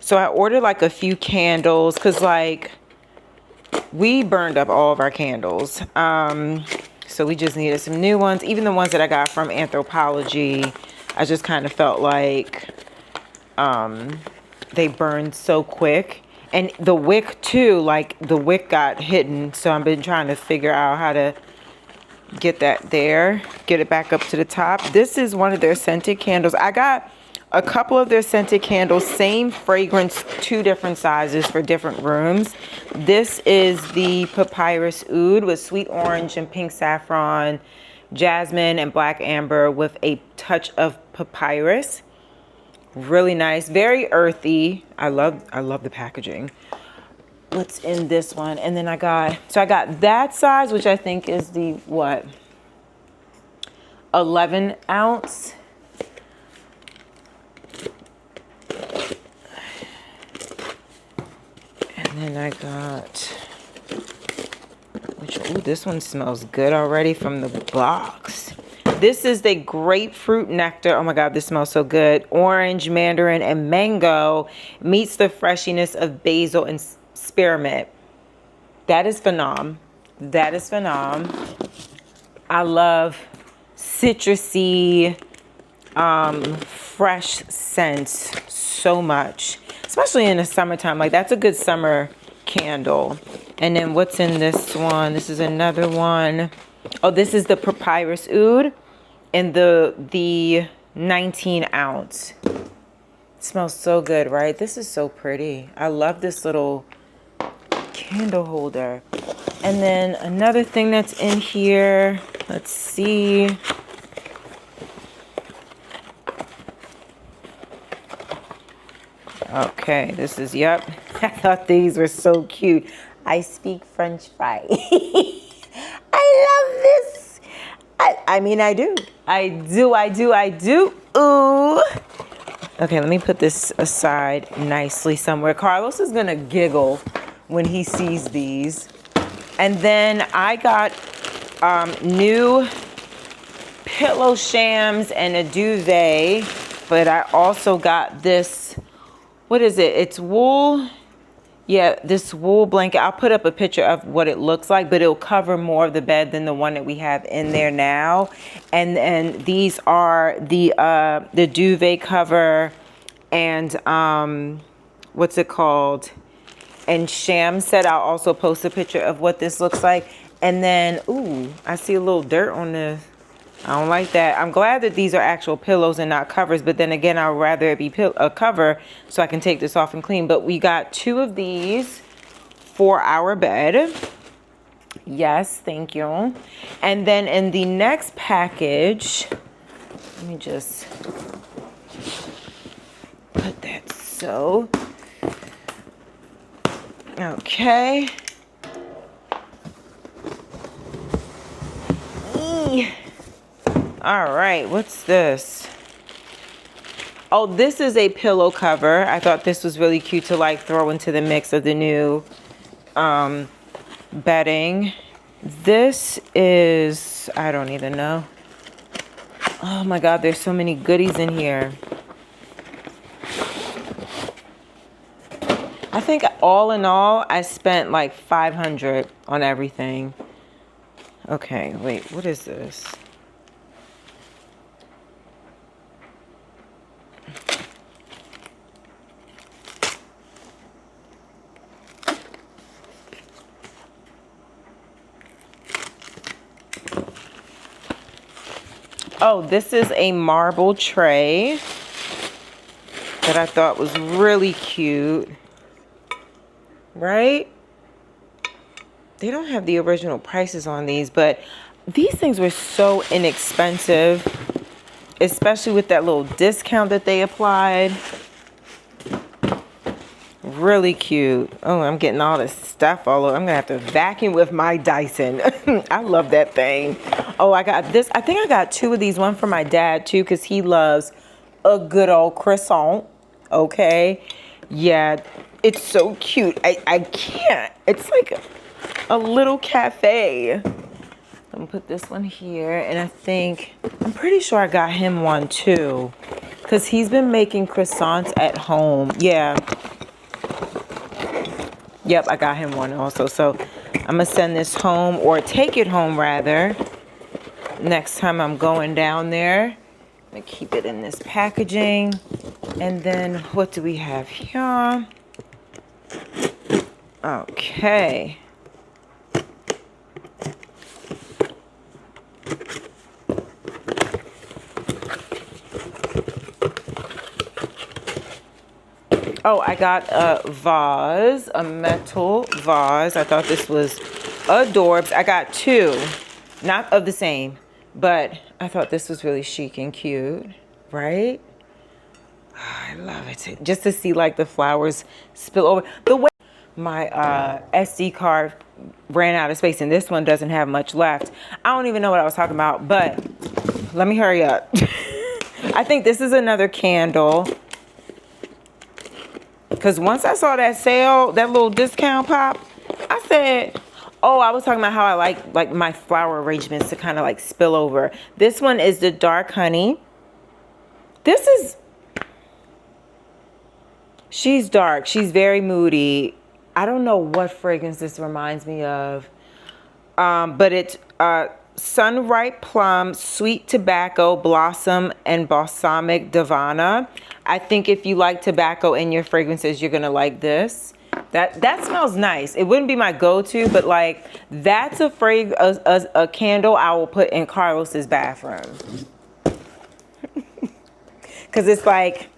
S1: So I ordered like a few candles because like we burned up all of our candles. So we just needed some new ones. Even the ones that I got from Anthropologie, I just kind of felt like they burned so quick. And the wick too, like the wick got hidden. So I've been trying to figure out how to get that there, get it back up to the top. This is one of their scented candles. I got a couple of their scented candles, same fragrance, 2 different sizes for different rooms. This is the Papyrus Oud with sweet orange and pink saffron, jasmine and black amber with a touch of papyrus. Really nice, very earthy. I love the packaging. What's in this one? And then I got that size, which I think is the what? 11 ounce. And then I got, ooh, this one smells good already from the box. This is the grapefruit nectar. Oh my God, this smells so good. Orange, mandarin, and mango meets the freshiness of basil and spearmint. That is phenom. That is phenom. I love citrusy, fresh scents so much, especially in the summertime. Like that's a good summer candle. And then what's in this one? This is another one. Oh, this is the Papyrus Oud in the 19 ounce. It smells so good, right? This is so pretty. I love this little candle holder. And then another thing that's in here, let's see. Okay, this is, yep. I thought these were so cute. I speak French fry. I love this. I mean, I do. I do. Ooh. Okay, let me put this aside nicely somewhere. Carlos is gonna giggle when he sees these. And then I got new pillow shams and a duvet, but I also got this, what is it? It's wool. Yeah, this wool blanket. I'll put up a picture of what it looks like, but it'll cover more of the bed than the one that we have in there now. And then these are the duvet cover and what's it called? And sham set. I'll also post a picture of what this looks like. And then, ooh, I see a little dirt on this. I don't like that. I'm glad that these are actual pillows and not covers, but then again, I'd rather it be a cover so I can take this off and clean. But we got 2 of these for our bed. Yes, thank you. And then in the next package, let me just put that so. Okay. All right, what's this? Oh, this is a pillow cover. I thought this was really cute to like throw into the mix of the new bedding. This is, I don't even know. Oh my God, there's so many goodies in here. I think all in all, I spent like 500 on everything. Okay, wait, what is this? Oh, this is a marble tray that I thought was really cute. Right? They don't have the original prices on these, but these things were so inexpensive, especially with that little discount that they applied. Really cute. Oh, I'm getting all this stuff all over. I'm gonna have to vacuum with my Dyson. I love that thing. Oh, I got this. I think I got 2 of these. One for my dad too, because he loves a good old croissant. Okay. Yeah, it's so cute. I can't. It's like a little cafe. I'm gonna put this one here, and I'm pretty sure I got him one too, because he's been making croissants at home. Yeah. Yep, I got him one also. So I'm gonna send this home, or take it home rather, next time I'm going down there. I'm gonna keep it in this packaging. And then what do we have here? Okay. Oh, I got a vase, a metal vase. I thought this was adorbs. I got 2, not of the same, but I thought this was really chic and cute, right? Oh, I love it. Just to see like the flowers spill over. The way my SD card ran out of space, and this one doesn't have much left. I don't even know what I was talking about, but let me hurry up. I think this is another candle. Because once I saw that sale, that little discount pop, I said, oh, I was talking about how I like my flower arrangements to kind of like spill over. This one is the dark honey. She's dark. She's very moody. I don't know what fragrance this reminds me of. But it's Sunripe Plum, Sweet Tobacco, Blossom, and Balsamic Divana. I think if you like tobacco in your fragrances, you're gonna like this. That smells nice. It wouldn't be my go-to, but like that's a candle I will put in Carlos's bathroom. Cause it's like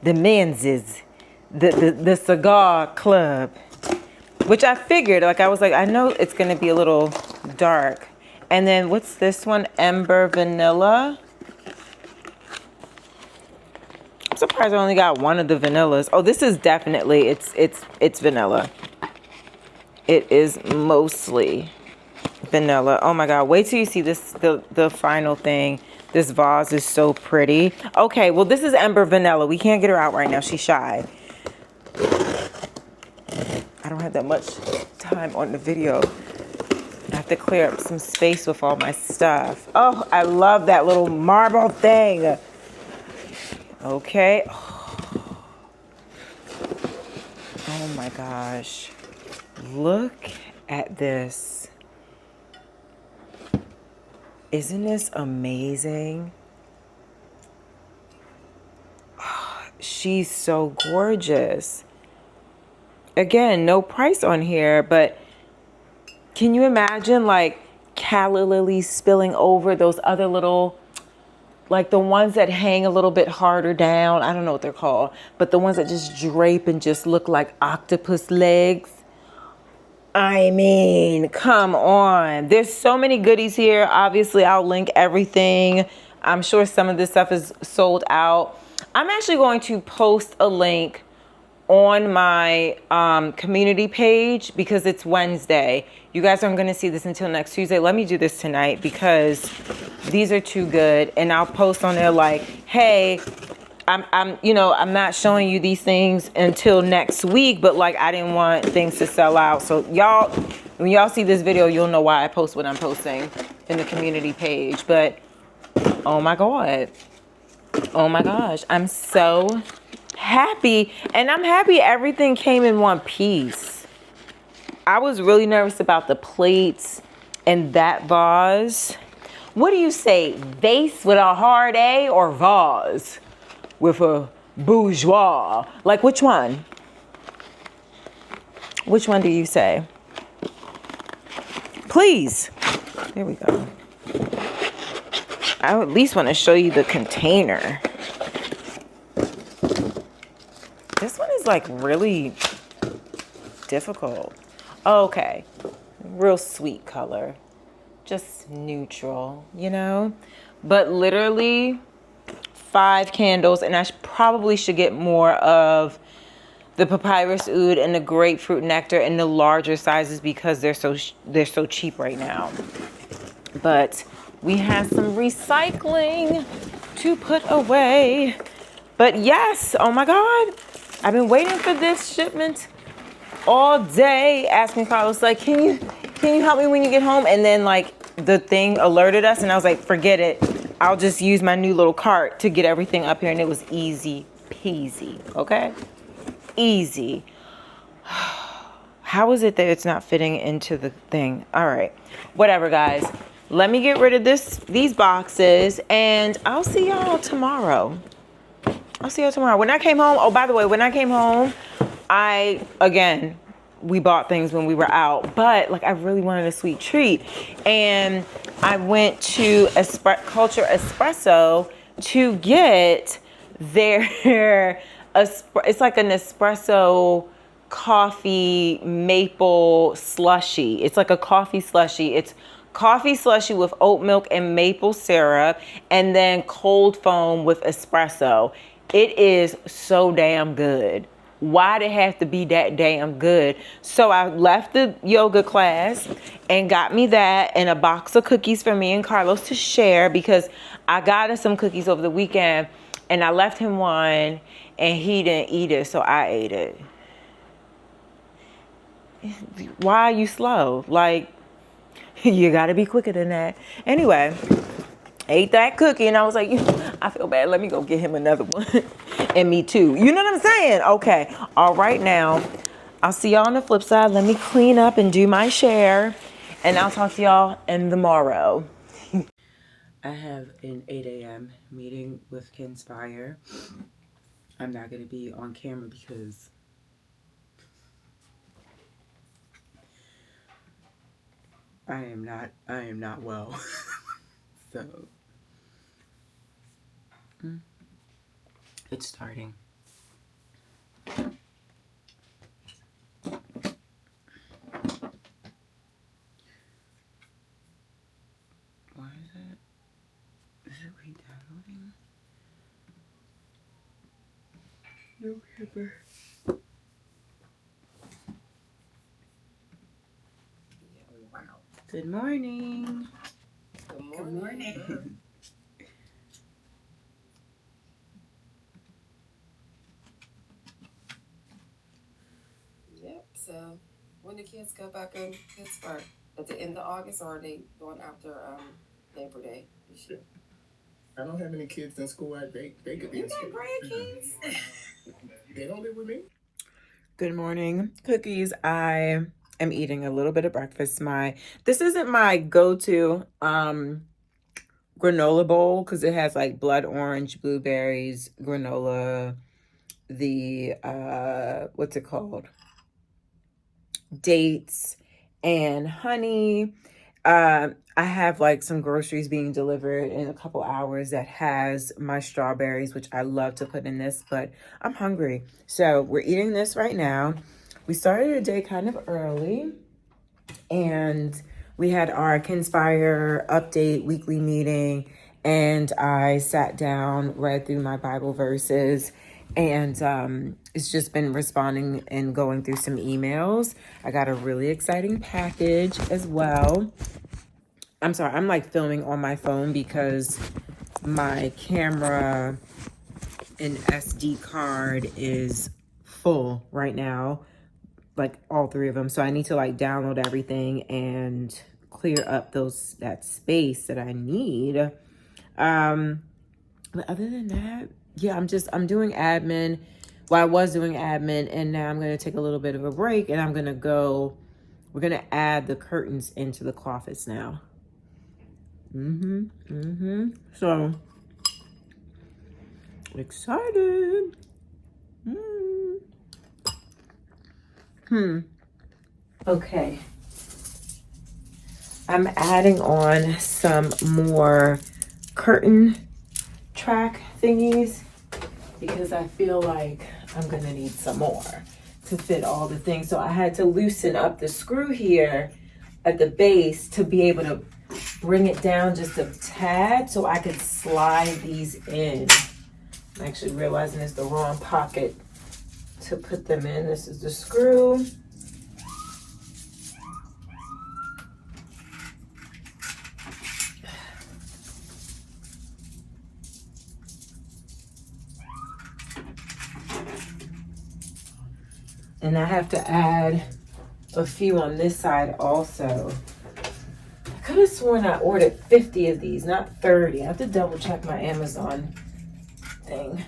S1: the men's the cigar club, which I figured, like I was like, I know it's gonna be a little dark. And then what's this one? Ember Vanilla. I'm surprised I only got one of the vanillas. Oh, this is definitely, it's vanilla. It is mostly vanilla. Oh my God, wait till you see this, the final thing. This vase is so pretty. Okay, well this is Ember Vanilla. We can't get her out right now, she's shy. I don't have that much time on the video. I have to clear up some space with all my stuff. Oh, I love that little marble thing. Okay. Oh my gosh. Look at this. Isn't this amazing? Oh, she's so gorgeous. Again, no price on here, but can you imagine like calla lilies spilling over, those other little, like the ones that hang a little bit harder down? I don't know what they're called, but the ones that just drape and just look like octopus legs. I mean, come on. There's so many goodies here. Obviously, I'll link everything. I'm sure some of this stuff is sold out. I'm actually going to post a link on my community page because it's Wednesday. You guys aren't going to see this until next Tuesday. Let me do this tonight because these are too good. And I'll post on there like, hey, I'm not showing you these things until next week, but like I didn't want things to sell out. So y'all, when y'all see this video, you'll know why I post what I'm posting in the community page. But oh my God. Oh my gosh. I'm so happy, and I'm happy everything came in one piece. I was really nervous about the plates and that vase. What do you say, vase with a hard A or vase with a bourgeois? Like, which one? Which one do you say? Please. There we go. I at least want to show you the container. This one is like really difficult. Okay. Real sweet color. Just neutral, you know? But literally 5 candles, and I probably should get more of the papyrus oud and the grapefruit nectar in the larger sizes because they're so cheap right now. But we have some recycling to put away. But yes, oh my God, I've been waiting for this shipment all day, asking Carlos, like, can you help me when you get home? And then like the thing alerted us, and I was like, forget it. I'll just use my new little cart to get everything up here, and it was easy peasy. Okay, easy. How is it that it's not fitting into the thing? All right, whatever, guys. Let me get rid of these boxes, and I'll see y'all tomorrow. When I came home, oh, by the way, when I came home, we bought things when we were out, but like I really wanted a sweet treat. And I went to Culture Espresso to get it's like an espresso coffee maple slushy. It's like a coffee slushy. It's coffee slushy with oat milk and maple syrup, and then cold foam with espresso. It is so damn good. Why'd it have to be that damn good? So I left the yoga class and got me that and a box of cookies for me and Carlos to share, because I got us some cookies over the weekend and I left him one and he didn't eat it, so I ate it. Why are you slow? Like, you gotta be quicker than that. Anyway, ate that cookie and I was like, I feel bad. Let me go get him another one. And me too. You know what I'm saying? Okay. All right, now. I'll see y'all on the flip side. Let me clean up and do my share. And I'll talk to y'all in the morrow. I have an 8 a.m. meeting with Kinspire. I'm not going to be on camera because I am not well. So it's starting. Why is it? Is it re-downloading? No paper. Wow. Good morning.
S3: Good morning. Yep. So, when the kids go back in Pittsburgh at the end of August, or are they going after Labor Day this year?
S4: I don't have any kids in school. They could be
S3: You
S4: in
S3: got
S4: school.
S3: grandkids.
S4: They don't live with me.
S1: Good morning, cookies. I am eating a little bit of breakfast. This isn't my go-to granola bowl because it has like blood orange, blueberries, granola, the what's it called? Dates and honey. I have like some groceries being delivered in a couple hours that has my strawberries, which I love to put in this, but I'm hungry. So we're eating this right now. We started the day kind of early and we had our Kinspire update weekly meeting, and I sat down, read through my Bible verses, and it's just been responding and going through some emails. I got a really exciting package as well. I'm sorry, I'm like filming on my phone because my camera and SD card is full right now, like all 3 of them. So I need to like download everything and clear up that space that I need. But other than that, yeah, I'm doing admin Well, I was doing admin, and now I'm going to take a little bit of a break, and we're going to add the curtains into the cloffice now. So excited. Okay. I'm adding on some more curtain track thingies because I feel like I'm gonna need some more to fit all the things. So I had to loosen up the screw here at the base to be able to bring it down just a tad so I could slide these in. I'm actually realizing it's the wrong pocket to put them in. This is the screw. And I have to add a few on this side also. I could have sworn I ordered 50 of these, not 30. I have to double check my Amazon thing.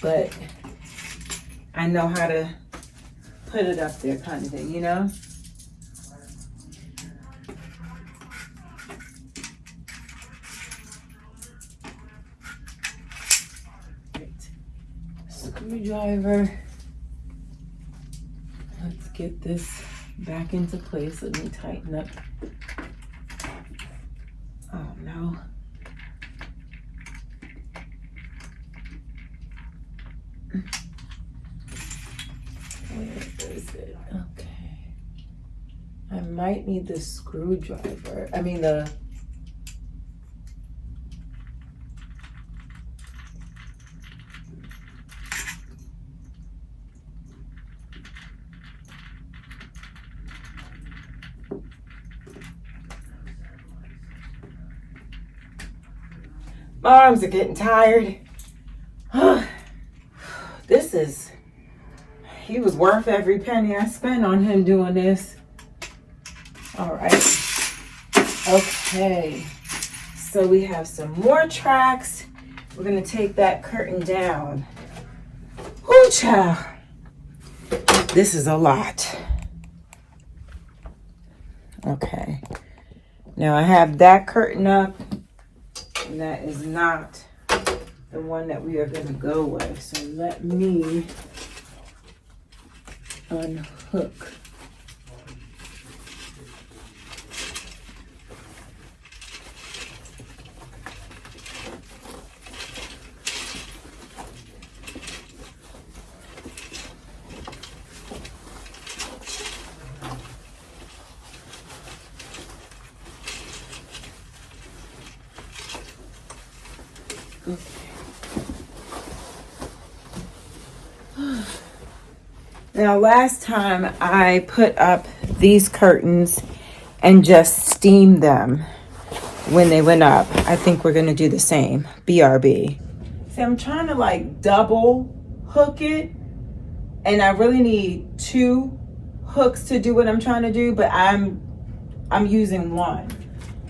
S1: But I know how to put it up there kind of thing, you know? Screwdriver. Let's get this back into place. Let me tighten up. Oh no. Where is it? Okay. I might need the screwdriver. I mean the my arms are getting tired. He was worth every penny I spent on him doing this. All right. Okay. So we have some more tracks. We're gonna take that curtain down. Whoo, child. This is a lot. Okay. Now I have that curtain up. And that is not the one that we are going to go with. So let me unhook. Now, last time I put up these curtains and just steamed them when they went up. I think we're going to do the same. BRB. See, I'm trying to like double hook it, and I really need 2 hooks to do what I'm trying to do, but I'm using one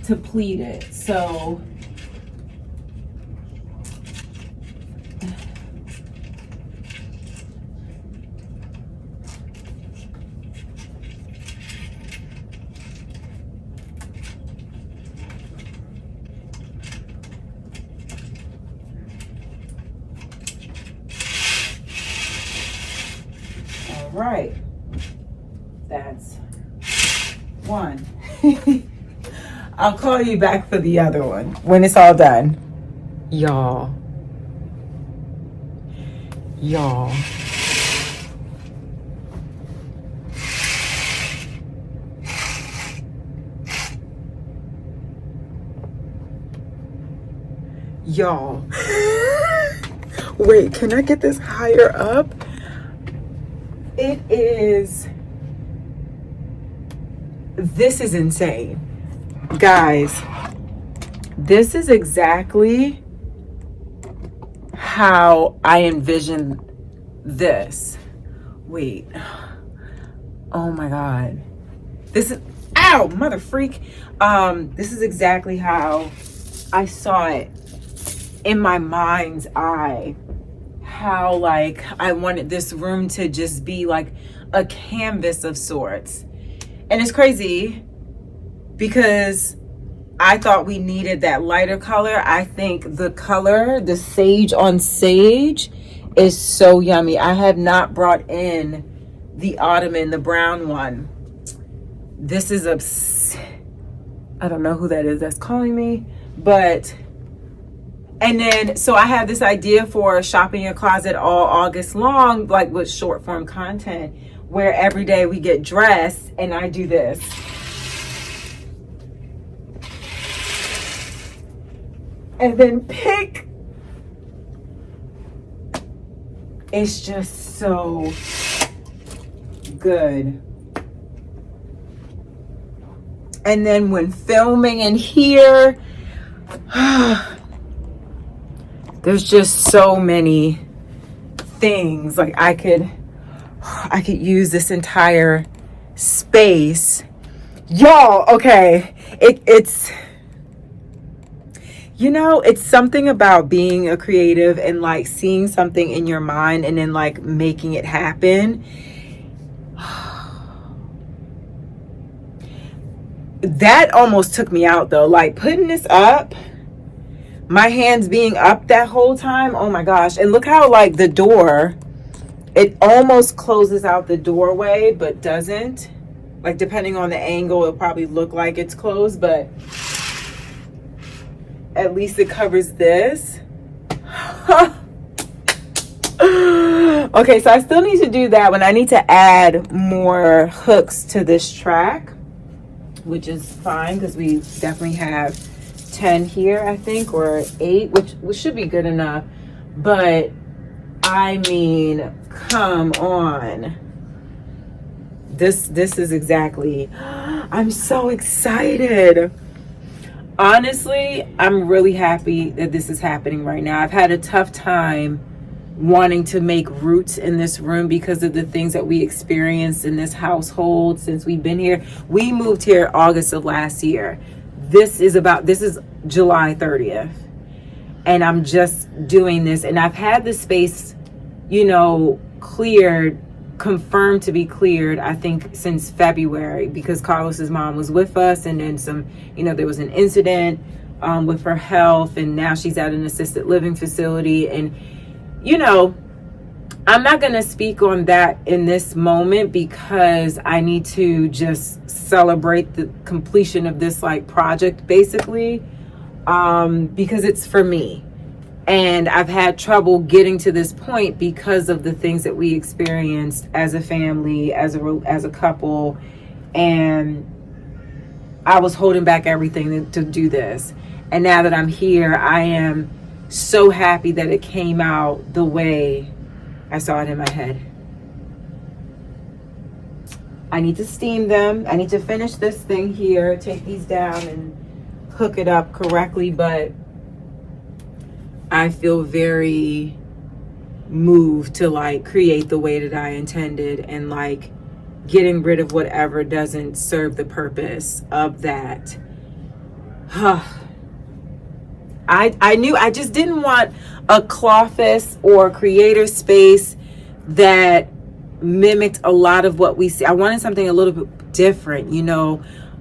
S1: to pleat it. So right, that's one. I'll call you back for the other one when it's all done. Y'all. Y'all. Wait, can I get this higher up? This is insane. Guys, this is exactly how I envision this. Wait. Oh my God. This is, ow, mother freak. This is exactly how I saw it in my mind's eye how like I wanted this room to just be like a canvas of sorts. And it's crazy because I thought we needed that lighter color. I think the color, the sage on sage, is so yummy. I have not brought in the ottoman, the brown one. This is I don't know who that is that's calling me, but and then so I have this idea for shopping your closet all August long, like with short form content, where every day we get dressed and I do this. And then pick. It's just so good. And then when filming in here, there's just so many things. Like I could use this entire space. Y'all, okay. It's you know, it's something about being a creative and like seeing something in your mind and then like making it happen. That almost took me out though. Like putting this up, my hands being up that whole time. Oh my gosh. And look how like the door, it almost closes out the doorway, but doesn't. Like depending on the angle, it'll probably look like it's closed, but at least it covers this. Okay, so I still need to do that one. I need to add more hooks to this track, which is fine because we definitely have 10 here, I think, or 8, which should be good enough. But I mean, come on. This is exactly. I'm so excited. Honestly, I'm really happy that this is happening right now. I've had a tough time wanting to make roots in this room because of the things that we experienced in this household since we've been here. We moved here August of last year. This is July 30th. And I'm just doing this. And I've had the space, you know, confirmed to be cleared, I think since February, because Carlos's mom was with us, and then there was an incident with her health, and now she's at an assisted living facility. And I'm not going to speak on that in this moment because I need to just celebrate the completion of this like project basically, because it's for me. And I've had trouble getting to this point because of the things that we experienced as a family, as a couple. And I was holding back everything to do this. And now that I'm here, I am so happy that it came out the way I saw it in my head. I need to steam them. I need to finish this thing here, take these down and hook it up correctly. But I feel very moved to like create the way that I intended and like getting rid of whatever doesn't serve the purpose of that. I knew I just didn't want a cloffice or creator space that mimicked a lot of what we see. I wanted something a little bit different,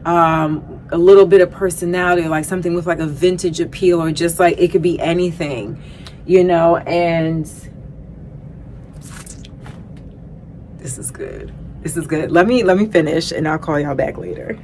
S1: a little bit of personality, like something with like a vintage appeal, or just like it could be anything, and this is good. Let me finish and I'll call y'all back later.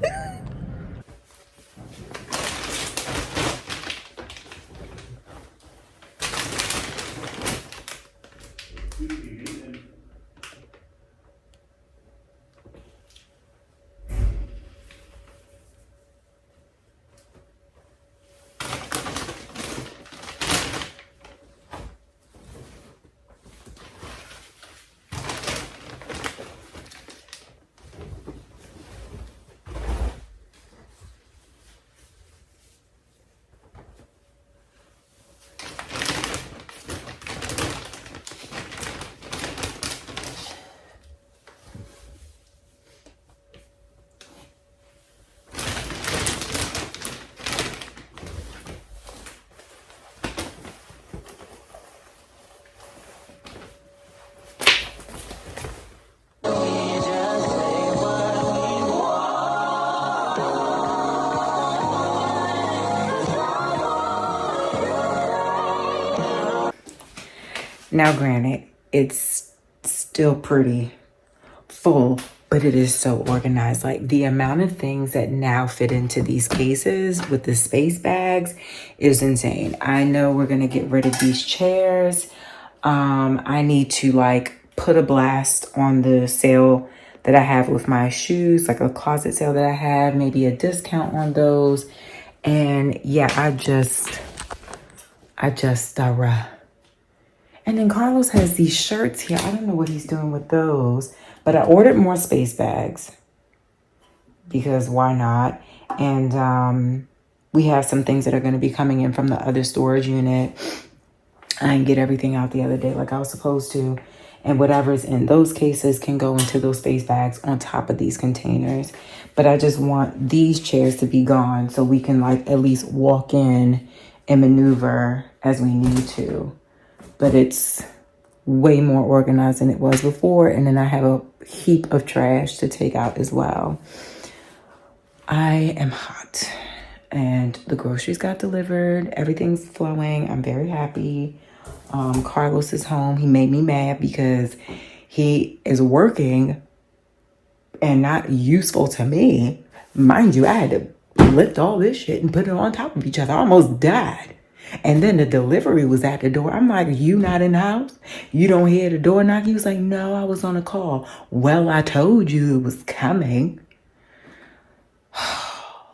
S1: Now, granted, it's still pretty full, but it is so organized. Like the amount of things that now fit into these cases with the space bags is insane. I know we're gonna get rid of these chairs. I need to like put a blast on the sale that I have with my shoes, like a closet sale that I have, maybe a discount on those. And yeah, and then Carlos has these shirts here. I don't know what he's doing with those, but I ordered more space bags because why not? And we have some things that are going to be coming in from the other storage unit. I didn't get everything out the other day like I was supposed to. And whatever's in those cases can go into those space bags on top of these containers. But I just want these chairs to be gone so we can like at least walk in and maneuver as we need to. But it's way more organized than it was before. And then I have a heap of trash to take out as well. I am hot and the groceries got delivered. Everything's flowing. I'm very happy. Carlos is home. He made me mad because he is working and not useful to me. Mind you, I had to lift all this shit and put it on top of each other. I almost died. And then the delivery was at the door. I'm like, you not in the house? You don't hear the door knock? He was like, no, I was on a call. Well, I told you it was coming.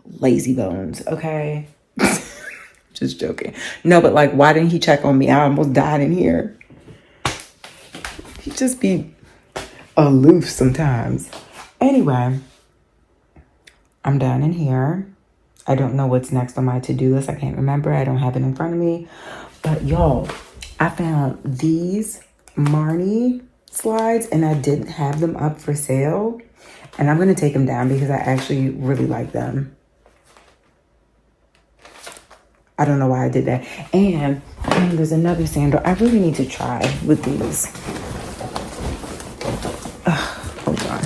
S1: Lazy bones, okay? Just joking. No, but like, why didn't he check on me? I almost died in here. He just be aloof sometimes. Anyway, I'm done in here. I don't know what's next on my to-do list. I can't remember. I don't have it in front of me. But y'all, I found these Marnie slides and I didn't have them up for sale. And I'm going to take them down because I actually really like them. I don't know why I did that. And there's another sandal I really need to try with these. Hold on.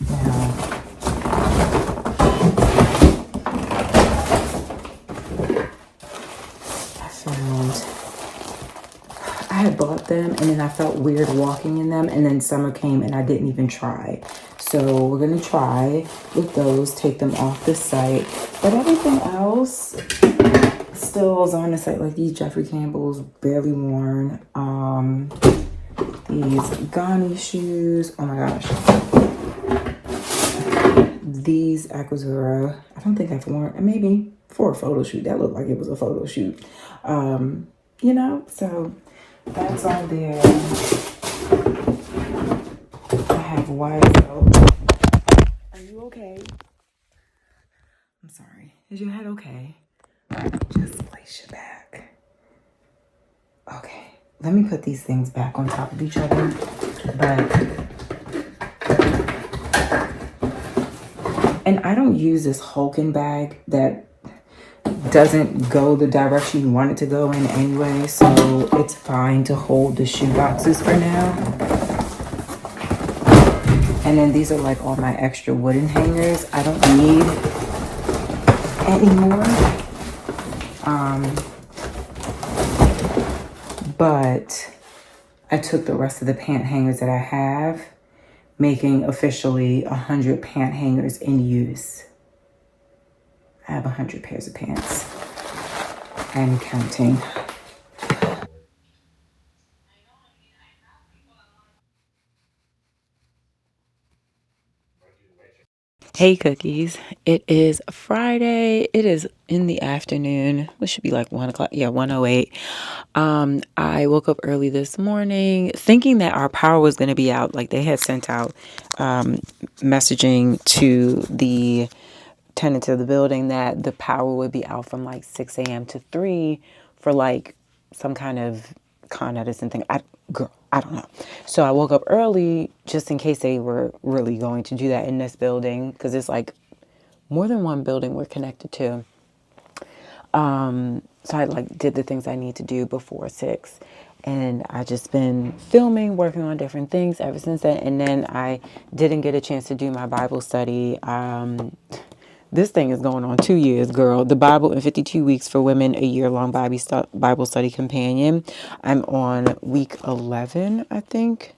S1: Now, I had bought them and then I felt weird walking in them, and then summer came and I didn't even try. So we're gonna try with those, take them off the site. But everything else still is on the site, like these Jeffrey Campbell's barely worn. These Ghani shoes, oh my gosh. These Aquazzura, I don't think I've worn, maybe for a photo shoot. That looked like it was a photo shoot. So that's on there. I have YSL. Are you okay? I'm sorry. Is your head okay? Just place your back. Okay. Let me put these things back on top of each other. And I don't use this Hulking bag that doesn't go the direction you want it to go in anyway, so it's fine to hold the shoe boxes for now. And then these are like all my extra wooden hangers I don't need anymore. But I took the rest of the pant hangers that I have, making officially 100 pant hangers in use. I have 100 pairs of pants and counting. Hey cookies, it is Friday. It is in the afternoon. It should be like 1 o'clock. Yeah, 1:08. I woke up early this morning thinking that our power was going to be out. Like they had sent out messaging to the tenants of the building that the power would be out from like 6 a.m. to 3 for like some kind of Con Edison thing. I don't know. So I woke up early just in case they were really going to do that in this building, because it's like more than one building we're connected to. So I like did the things I need to do before 6. And I just been filming, working on different things ever since then. And then I didn't get a chance to do my Bible study This thing is going on 2 years, girl. The Bible in 52 Weeks for Women, a year-long Bible study companion. I'm on week 11, I think.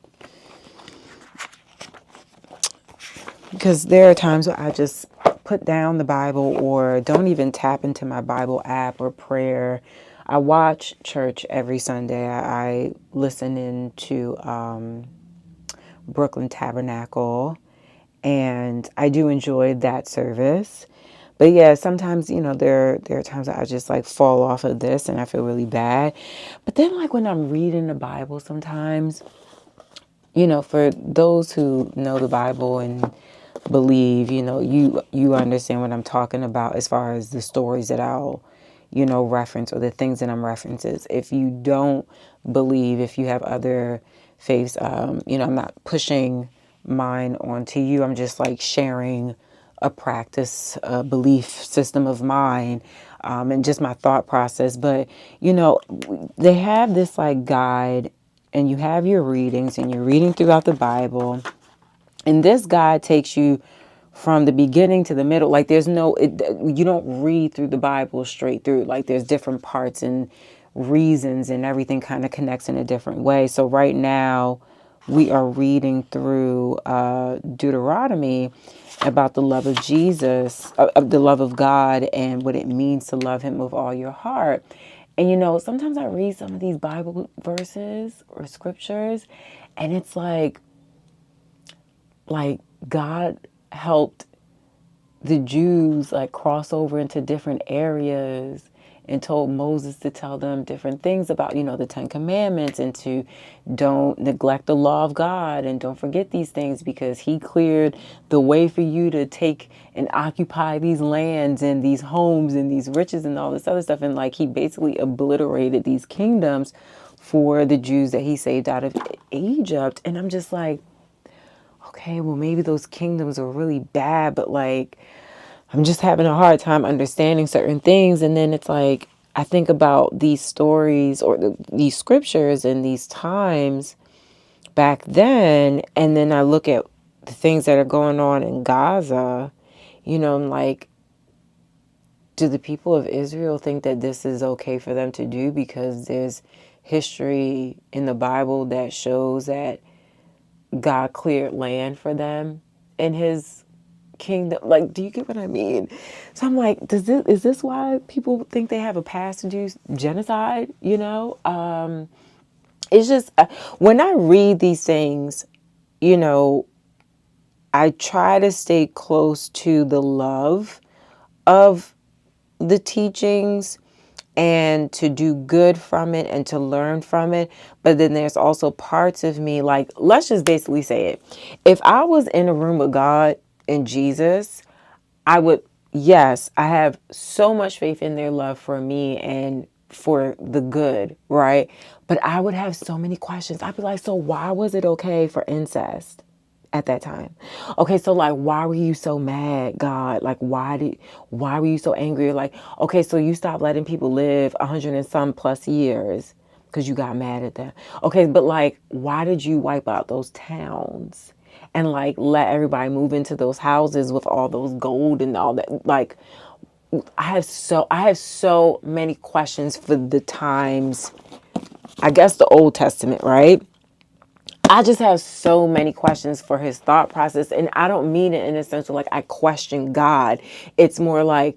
S1: Because there are times where I just put down the Bible or don't even tap into my Bible app or prayer. I watch church every Sunday. I listen into Brooklyn Tabernacle, and I do enjoy that service. But yeah, sometimes, there are times that I just like fall off of this and I feel really bad. But then like when I'm reading the Bible sometimes, for those who know the Bible and believe, you understand what I'm talking about as far as the stories that I'll, reference, or the things that I'm references. If you don't believe, if you have other faiths, I'm not pushing mine onto you. I'm just like sharing a practice, a belief system of mine, and just my thought process. But, they have this like guide, and you have your readings and you're reading throughout the Bible. And this guide takes you from the beginning to the middle. Like you don't read through the Bible straight through. Like there's different parts and reasons, and everything kind of connects in a different way. So right now we are reading through Deuteronomy about the love of Jesus, the love of God, and what it means to love him with all your heart. And sometimes I read some of these Bible verses or scriptures, and it's like God helped the Jews like cross over into different areas and told Moses to tell them different things about, the Ten Commandments, and to don't neglect the law of God and don't forget these things, because he cleared the way for you to take and occupy these lands and these homes and these riches and all this other stuff. And like he basically obliterated these kingdoms for the Jews that he saved out of Egypt. And I'm just like, okay, well, maybe those kingdoms are really bad, but like, I'm just having a hard time understanding certain things. And then it's like, I think about these stories or these scriptures and these times back then, and then I look at the things that are going on in Gaza, I'm like, do the people of Israel think that this is okay for them to do? Because there's history in the Bible that shows that God cleared land for them in his kingdom. Like, do you get what I mean? So I'm like, is this why people think they have a pass to do genocide? It's just when I read these things, you know, I try to stay close to the love of the teachings and to do good from it and to learn from it. But then there's also parts of me, like, let's just basically say it. If I was in a room with God and Jesus, I would, yes, I have so much faith in their love for me and for the good, right? But I would have so many questions. I'd be like, so why was it okay for incest at that time? Okay, so like, why were you so mad, God? Like, why were you so angry? Like, okay, so you stopped letting people live 100 and some plus years because you got mad at them. Okay, but like, why did you wipe out those towns and like let everybody move into those houses with all those gold and all that? Like, I have so many questions for the times, I guess the Old Testament, right? I just have so many questions for his thought process. And I don't mean it in a sense of like I question God. It's more like,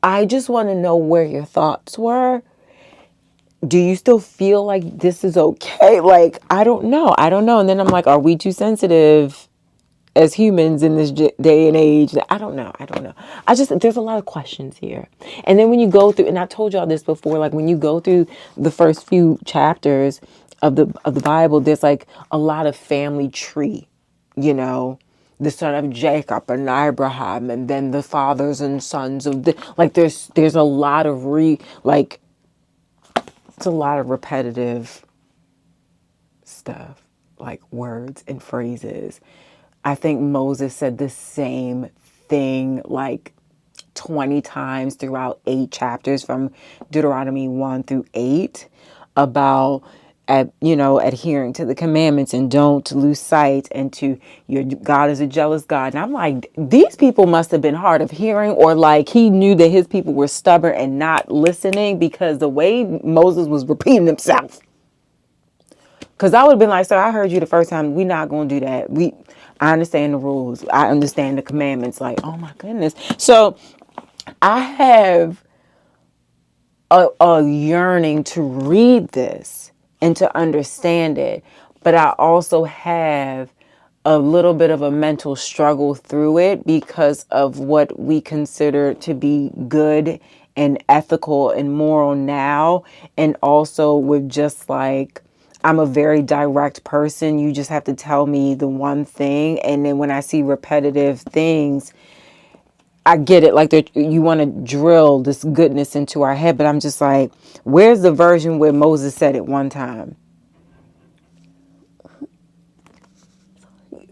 S1: I just want to know where your thoughts were. Do you still feel like this is okay? Like, I don't know. I don't know. And then I'm like, are we too sensitive as humans in this day and age? I don't know. I don't know. There's a lot of questions here. And then when you go through, and I've told y'all this before, like when you go through the first few chapters of the Bible, there's like a lot of family tree, you know, the son of Jacob and Abraham, and then the fathers and sons of like, there's a lot of it's a lot of repetitive stuff, like words and phrases. I think Moses said the same thing like 20 times throughout 8 chapters from Deuteronomy 1 through 8 about adhering to the commandments and don't lose sight and to your God is a jealous God. And I'm like, these people must have been hard of hearing, or like he knew that his people were stubborn and not listening, because the way Moses was repeating himself. Because I would have been like, sir, I heard you the first time. We're not going to do that. I understand the rules. I understand the commandments. Like, oh my goodness. So I have a yearning to read this and to understand it. But I also have a little bit of a mental struggle through it because of what we consider to be good and ethical and moral now. And also with just like, I'm a very direct person. You just have to tell me the one thing. And then when I see repetitive things, I get it. Like you want to drill this goodness into our head. But I'm just like, where's the version where Moses said it one time?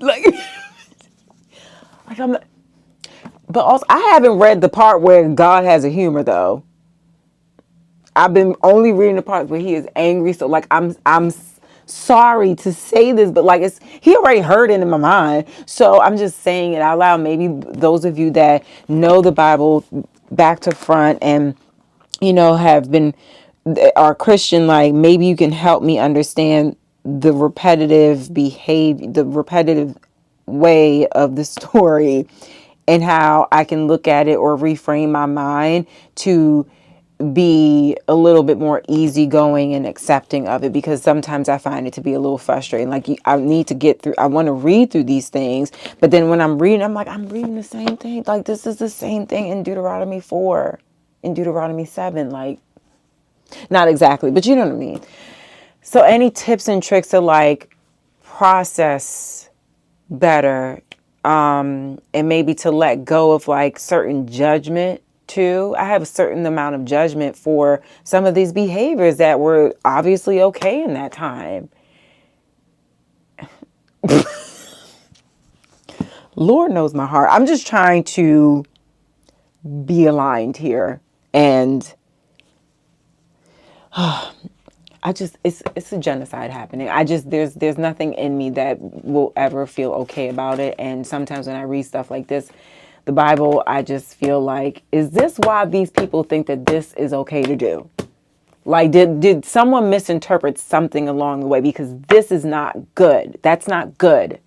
S1: Like, like I'm. But also, I haven't read the part where God has a humor though. I've been only reading the parts where he is angry. So like, I'm sorry to say this, but like he already heard it in my mind. So I'm just saying it out loud. Maybe those of you that know the Bible back to front and have been are Christian, like maybe you can help me understand the repetitive behavior, the repetitive way of the story, and how I can look at it or reframe my mind to be a little bit more easygoing and accepting of it, because sometimes I find it to be a little frustrating. Like I need to get through, I want to read through these things, but then when I'm reading, I'm like, I'm reading the same thing. Like this is the same thing in Deuteronomy 4, in Deuteronomy 7, like not exactly, but you know what I mean. So any tips and tricks to like process better, and maybe to let go of like certain judgment too. I have a certain amount of judgment for some of these behaviors that were obviously okay in that time. Lord knows my heart. I'm just trying to be aligned here, and it's a genocide happening. There's nothing in me that will ever feel okay about it. And sometimes when I read stuff like this, the Bible, I just feel like, is this why these people think that this is okay to do? Like, did someone misinterpret something along the way? Because this is not good. That's not good.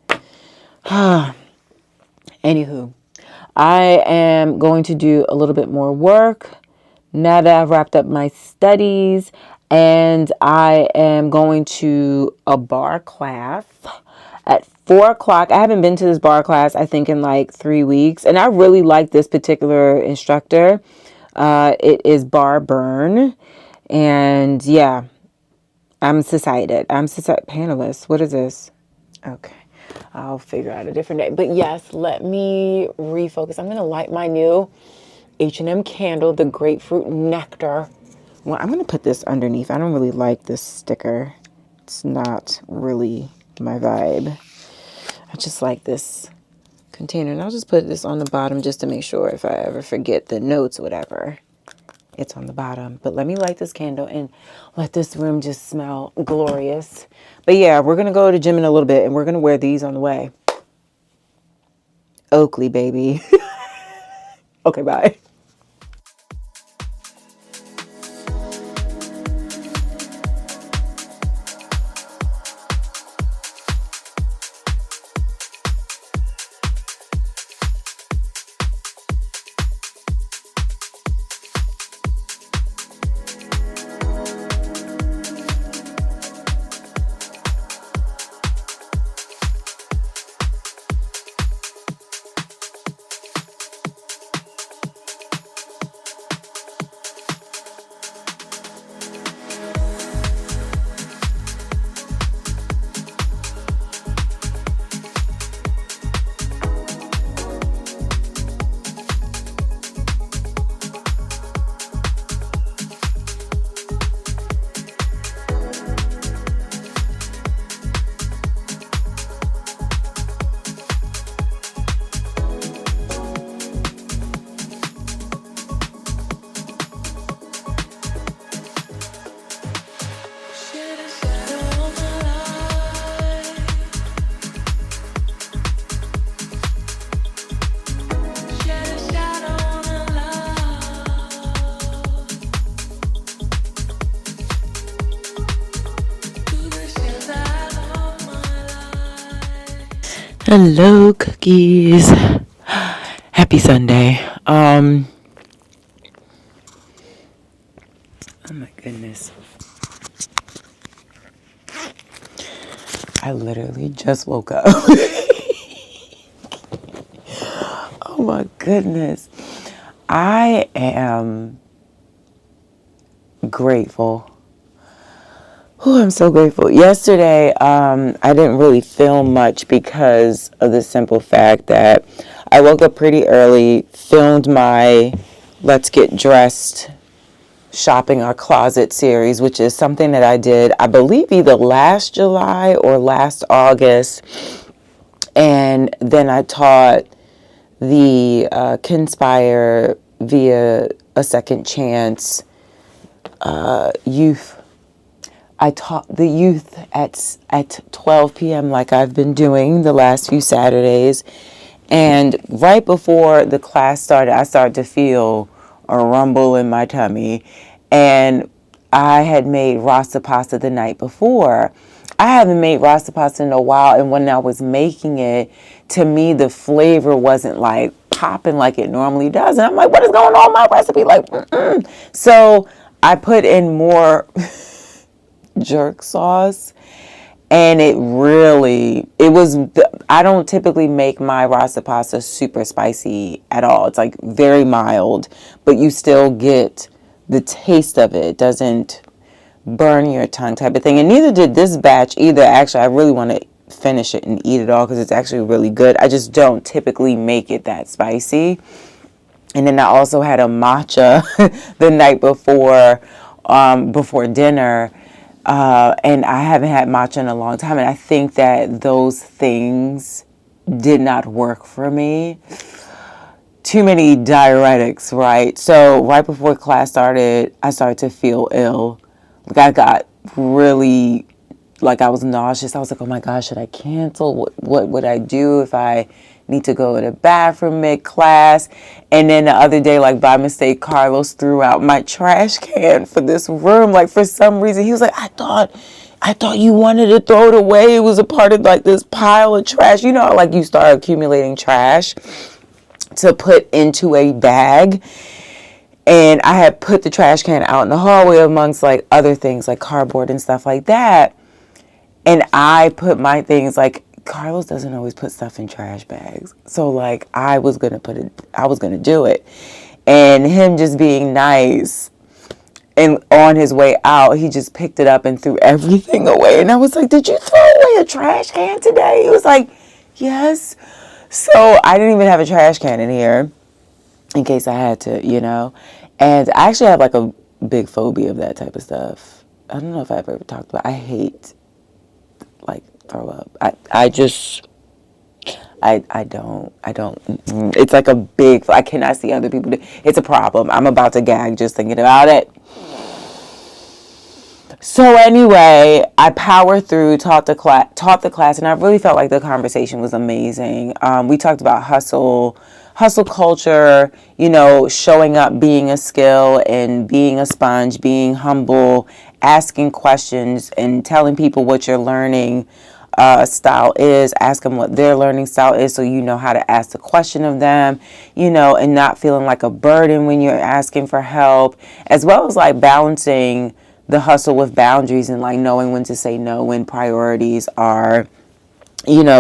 S1: Anywho, I am going to do a little bit more work now that I've wrapped up my studies, and I am going to a bar class at 4 o'clock. I haven't been to this bar class, I think, in like 3 weeks, and I really like this particular instructor. It is Bar Burn, and yeah, I'm decided. Panelist. What is this? Okay. I'll figure out a different day. But yes, let me refocus. I'm going to light my new H&M candle, the grapefruit nectar. Well, I'm going to put this underneath. I don't really like this sticker. It's not really my vibe. I just like this container. And I'll just put this on the bottom just to make sure if I ever forget the notes or whatever, it's on the bottom. But let me light this candle and let this room just smell glorious. But yeah, we're going to go to the gym in a little bit, and we're going to wear these on the way. Oakley, baby. Okay, bye. Hello, cookies. Happy Sunday. Oh my goodness. I literally just woke up. Oh my goodness. I am grateful. Oh, I'm so grateful. Yesterday, I didn't really film much because of the simple fact that I woke up pretty early, filmed my Let's Get Dressed Shopping Our Closet series, which is something that I did, I believe, either last July or last August. And then I taught the Kinspire via a second chance youth. I taught the youth at 12 p.m. like I've been doing the last few Saturdays. And right before the class started, I started to feel a rumble in my tummy. And I had made rasta pasta the night before. I haven't made rasta pasta in a while, and when I was making it, to me the flavor wasn't like popping like it normally does. And I'm like, what is going on in my recipe? Like, So I put in more jerk sauce, and I don't typically make my rasa pasta super spicy at all. It's like very mild, but you still get the taste of it. It doesn't burn your tongue type of thing. And neither did this batch either. Actually, I really want to finish it and eat it all because it's actually really good. I just don't typically make it that spicy. And then I also had a matcha the night before dinner. And I haven't had matcha in a long time. And I think that those things did not work for me. Too many diuretics, right? So right before class started, I started to feel ill. Like I got really, like I was nauseous. I was like, oh my gosh, should I cancel? What would I do if I need to go to the bathroom mid-class? And then the other day, like by mistake, Carlos threw out my trash can for this room. Like for some reason, he was like, I thought you wanted to throw it away. It was a part of like this pile of trash. You know, like you start accumulating trash to put into a bag. And I had put the trash can out in the hallway amongst like other things like cardboard and stuff like that. And I put my things like Carlos doesn't always put stuff in trash bags. So like I was going to do it. And him just being nice, and on his way out, he just picked it up and threw everything away. And I was like, did you throw away a trash can today? He was like, yes. So I didn't even have a trash can in here in case I had to, And I actually have like a big phobia of that type of stuff. I don't know if I've ever talked about it. I hate like throw up. I don't. It's like a big, I cannot see other people do. It's a problem. I'm about to gag just thinking about it. So anyway, I powered through, taught the class, and I really felt like the conversation was amazing. We talked about hustle culture, showing up, being a skill, and being a sponge, being humble, asking questions, and telling people what your learning style is. Ask them what their learning style is, so you know how to ask the question of them, and not feeling like a burden when you're asking for help, as well as like balancing the hustle with boundaries and like knowing when to say no when priorities are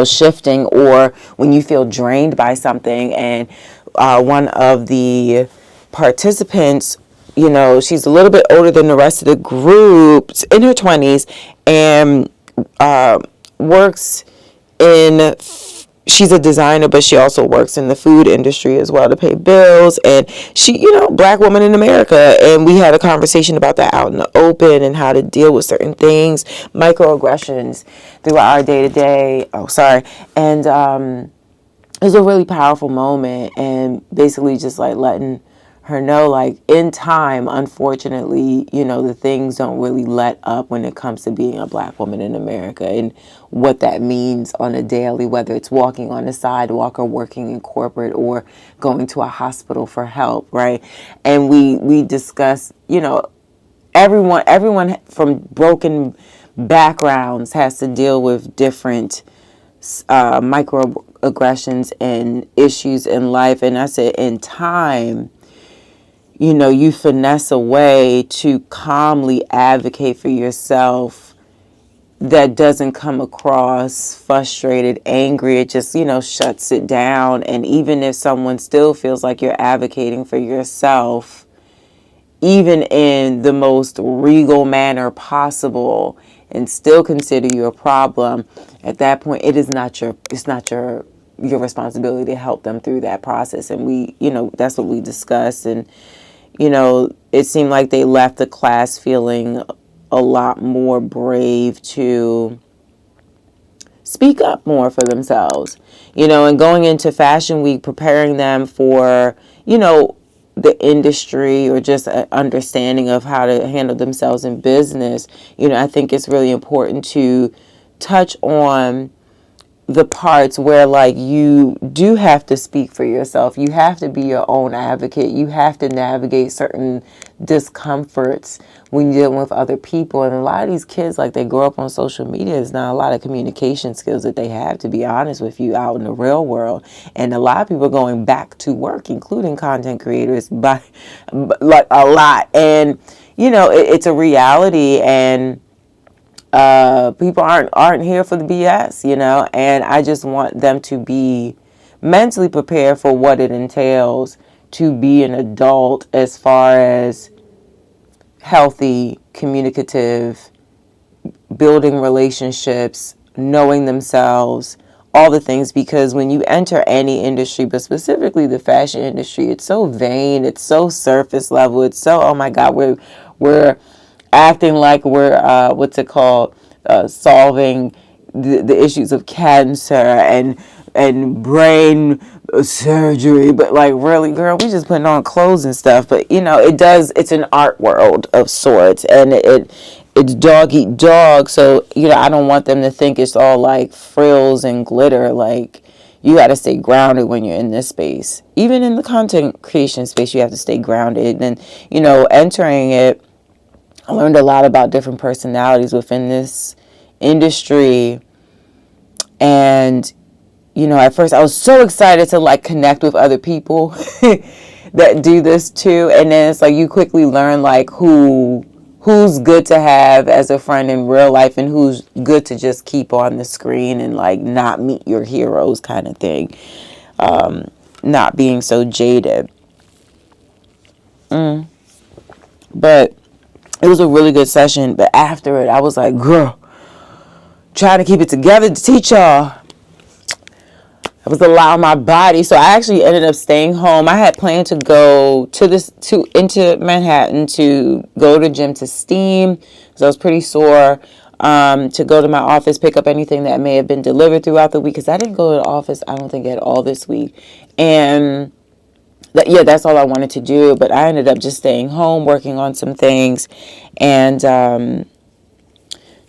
S1: shifting, or when you feel drained by something. And one of the participants, she's a little bit older than the rest of the group, in her 20s, and works in, she's a designer, but she also works in the food industry as well to pay bills. And she, black woman in America. And we had a conversation about that out in the open and how to deal with certain things, microaggressions throughout our day to day. Oh, sorry. And it was a really powerful moment, and basically just like letting her know, like, in time, unfortunately, the things don't really let up when it comes to being a black woman in America, and what that means on a daily, whether it's walking on the sidewalk or working in corporate or going to a hospital for help, right? And we discuss, everyone from broken backgrounds has to deal with different microaggressions and issues in life. And I said, in time, you finesse a way to calmly advocate for yourself that doesn't come across frustrated, angry. It just, shuts it down. And even if someone still feels like you're advocating for yourself, even in the most regal manner possible, and still consider you a problem, at that point it's not your responsibility to help them through that process. And that's what we discussed. And it seemed like they left the class feeling a lot more brave to speak up more for themselves, and going into Fashion Week, preparing them for, the industry, or just an understanding of how to handle themselves in business. I think it's really important to touch on the parts where, like, you do have to speak for yourself. You have to be your own advocate. You have to navigate certain discomforts when you're dealing with other people. And a lot of these kids, like, they grow up on social media. There's not a lot of communication skills that they have, to be honest with you, out in the real world. And a lot of people are going back to work, including content creators, by like a lot. And it's a reality. And people aren't here for the BS, and I just want them to be mentally prepared for what it entails to be an adult, as far as healthy, communicative, building relationships, knowing themselves, all the things. Because when you enter any industry, but specifically the fashion industry, it's so vain, it's so surface level, it's so, oh my God, we're acting like we're solving the issues of cancer and brain surgery. But, like, really, girl, we just putting on clothes and stuff. But it's an art world of sorts, and it's dog eat dog. So I don't want them to think it's all like frills and glitter. Like, you got to stay grounded when you're in this space. Even in the content creation space, you have to stay grounded. And entering it, I learned a lot about different personalities within this industry. And, at first I was so excited to, like, connect with other people that do this too. And then it's like you quickly learn, like, who's good to have as a friend in real life, and who's good to just keep on the screen and, like, not meet your heroes kind of thing. Not being so jaded. But it was a really good session. But after it, I was like, girl, trying to keep it together to teach y'all. I was allowing my body. So I actually ended up staying home. I had planned to go into Manhattan to go to gym to steam, because I was pretty sore. To go to my office, pick up anything that may have been delivered throughout the week, because I didn't go to the office, I don't think, at all this week. And that's all I wanted to do. But I ended up just staying home, working on some things, and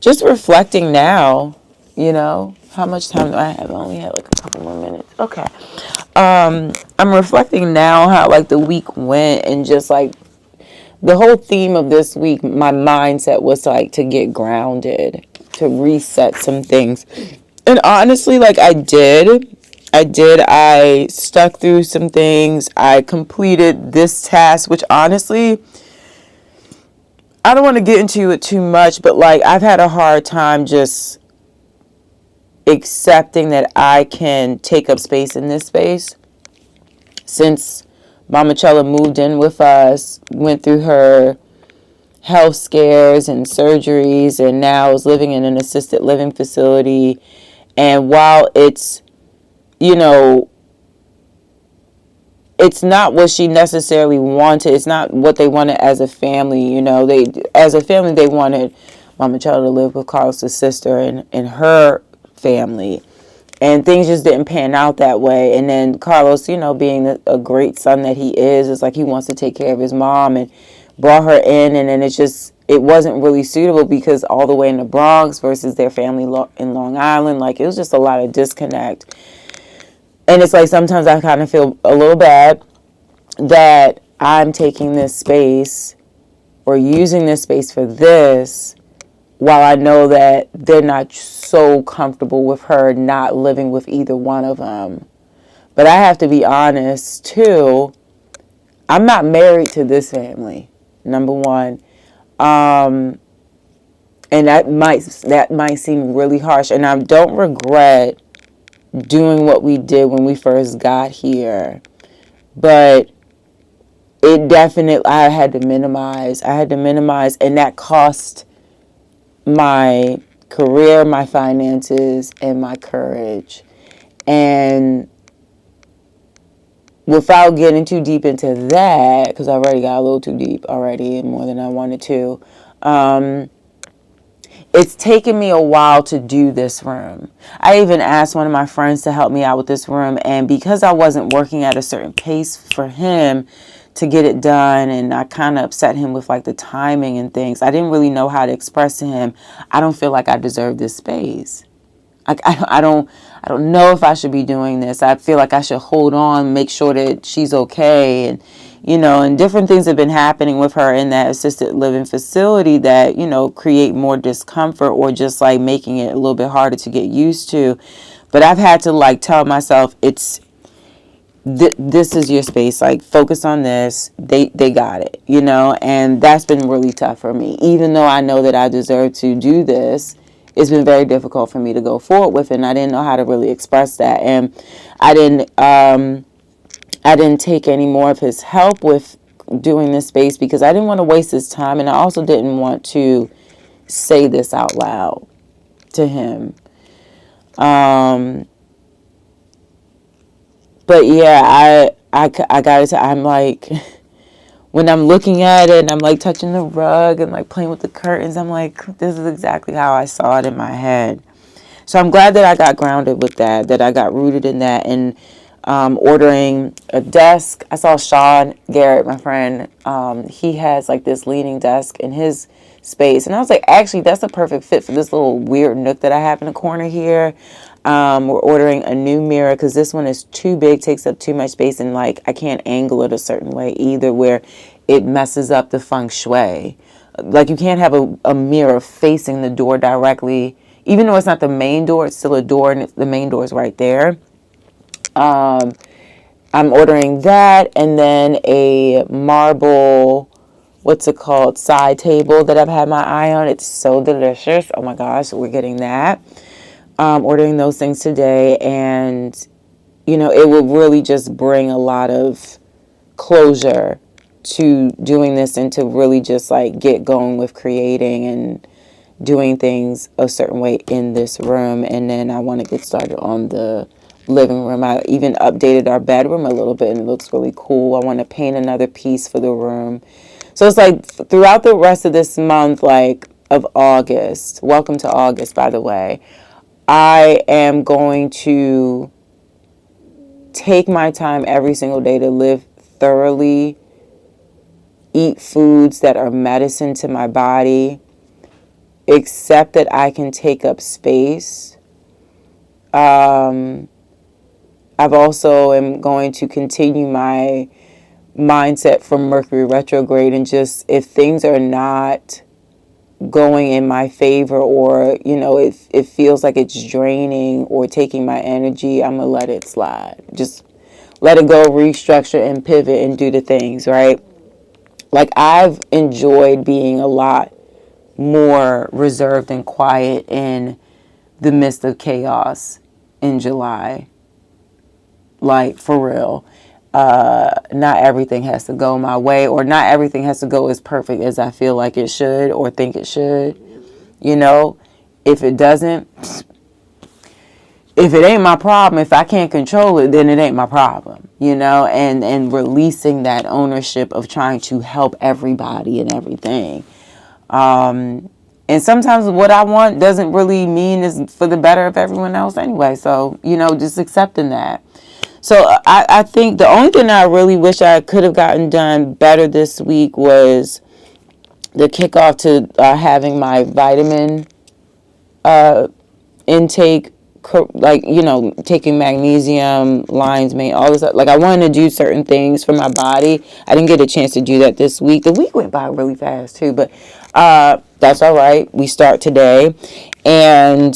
S1: just reflecting now. How much time do I have? I only have like a couple more minutes. Okay. I'm reflecting now how, like, the week went, and just, like, the whole theme of this week, my mindset was, like, to get grounded, to reset some things. And honestly, like, I stuck through some things. I completed this task, which, honestly, I don't want to get into it too much, but, like, I've had a hard time just accepting that I can take up space in this space. Since Mama Chella moved in with us, went through her health scares and surgeries, and now is living in an assisted living facility. And while it's not what she necessarily wanted, it's not what they wanted as a family. They wanted Mama Chella to live with Carlos' sister and her family, and things just didn't pan out that way. And then Carlos, being a great son that he is, it's like he wants to take care of his mom, and brought her in. And then it wasn't really suitable, because all the way in the Bronx versus their family in Long Island, like, it was just a lot of disconnect. And it's like sometimes I kind of feel a little bad that I'm taking this space, or using this space for this, while I know that they're not so comfortable with her not living with either one of them. But I have to be honest too. I'm not married to this family. Number one, and that might seem really harsh. And I don't regret doing what we did when we first got here, but it definitely I had to minimize. And that cost my career, my finances, and my courage. And without getting too deep into that, because I already got a little too deep already and more than I wanted to, it's taken me a while to do this room. I even asked one of my friends to help me out with this room, and because I wasn't working at a certain pace for him to get it done, and I kind of upset him with like the timing and things, I didn't really know how to express to him, I don't feel like I deserve this space. I don't know if I should be doing this. I feel like I should hold on, make sure that she's okay, and different things have been happening with her in that assisted living facility that create more discomfort or just like making it a little bit harder to get used to. But I've had to like tell myself this is your space, like focus on this. They got it, and that's been really tough for me. Even though I know that I deserve to do this, it's been very difficult for me to go forward with it, and I didn't know how to really express that. And I didn't take any more of his help with doing this space because I didn't want to waste his time, and I also didn't want to say this out loud to him. But yeah, I gotta say, I'm like, when I'm looking at it and I'm like touching the rug and like playing with the curtains, I'm like, this is exactly how I saw it in my head. So I'm glad that I got grounded with that I got rooted in that. And ordering a desk, I saw Sean Garrette, my friend, he has like this leaning desk in his space, and I was like, actually that's a perfect fit for this little weird nook that I have in the corner here. We're ordering a new mirror because this one is too big, takes up too much space, and like I can't angle it a certain way either where it messes up the feng shui. Like you can't have a mirror facing the door directly, even though it's not the main door, it's still a door, and the main door is right there. I'm ordering that, and then a marble, what's it called, side table that I've had my eye on. It's so delicious. Oh my gosh, we're getting that. Ordering those things today, and it will really just bring a lot of closure to doing this and to really just like get going with creating and doing things a certain way in this room. And then I want to get started on the living room. I even updated our bedroom a little bit, and it looks really cool. I want to paint another piece for the room. So it's like throughout the rest of this month, like of August, welcome to August, by the way, I am going to take my time every single day to live thoroughly, eat foods that are medicine to my body, accept that I can take up space. I've also am going to continue my mindset from Mercury retrograde, and just if things are not going in my favor, or it feels like it's draining or taking my energy, I'm gonna let it slide. Just let it go, restructure and pivot and do the things, right? Like I've enjoyed being a lot more reserved and quiet in the midst of chaos in July. Like for real. Not everything has to go my way, or not everything has to go as perfect as I feel like it should or think it should. If it doesn't, if it ain't my problem, if I can't control it, then it ain't my problem, and releasing that ownership of trying to help everybody and everything. And sometimes what I want doesn't really mean is for the better of everyone else anyway. So, just accepting that. So I think the only thing I really wish I could have gotten done better this week was the kickoff to having my vitamin intake, like, taking magnesium, lion's mane, all this. Like I wanted to do certain things for my body. I didn't get a chance to do that this week. The week went by really fast too, but That's all right. We start today. And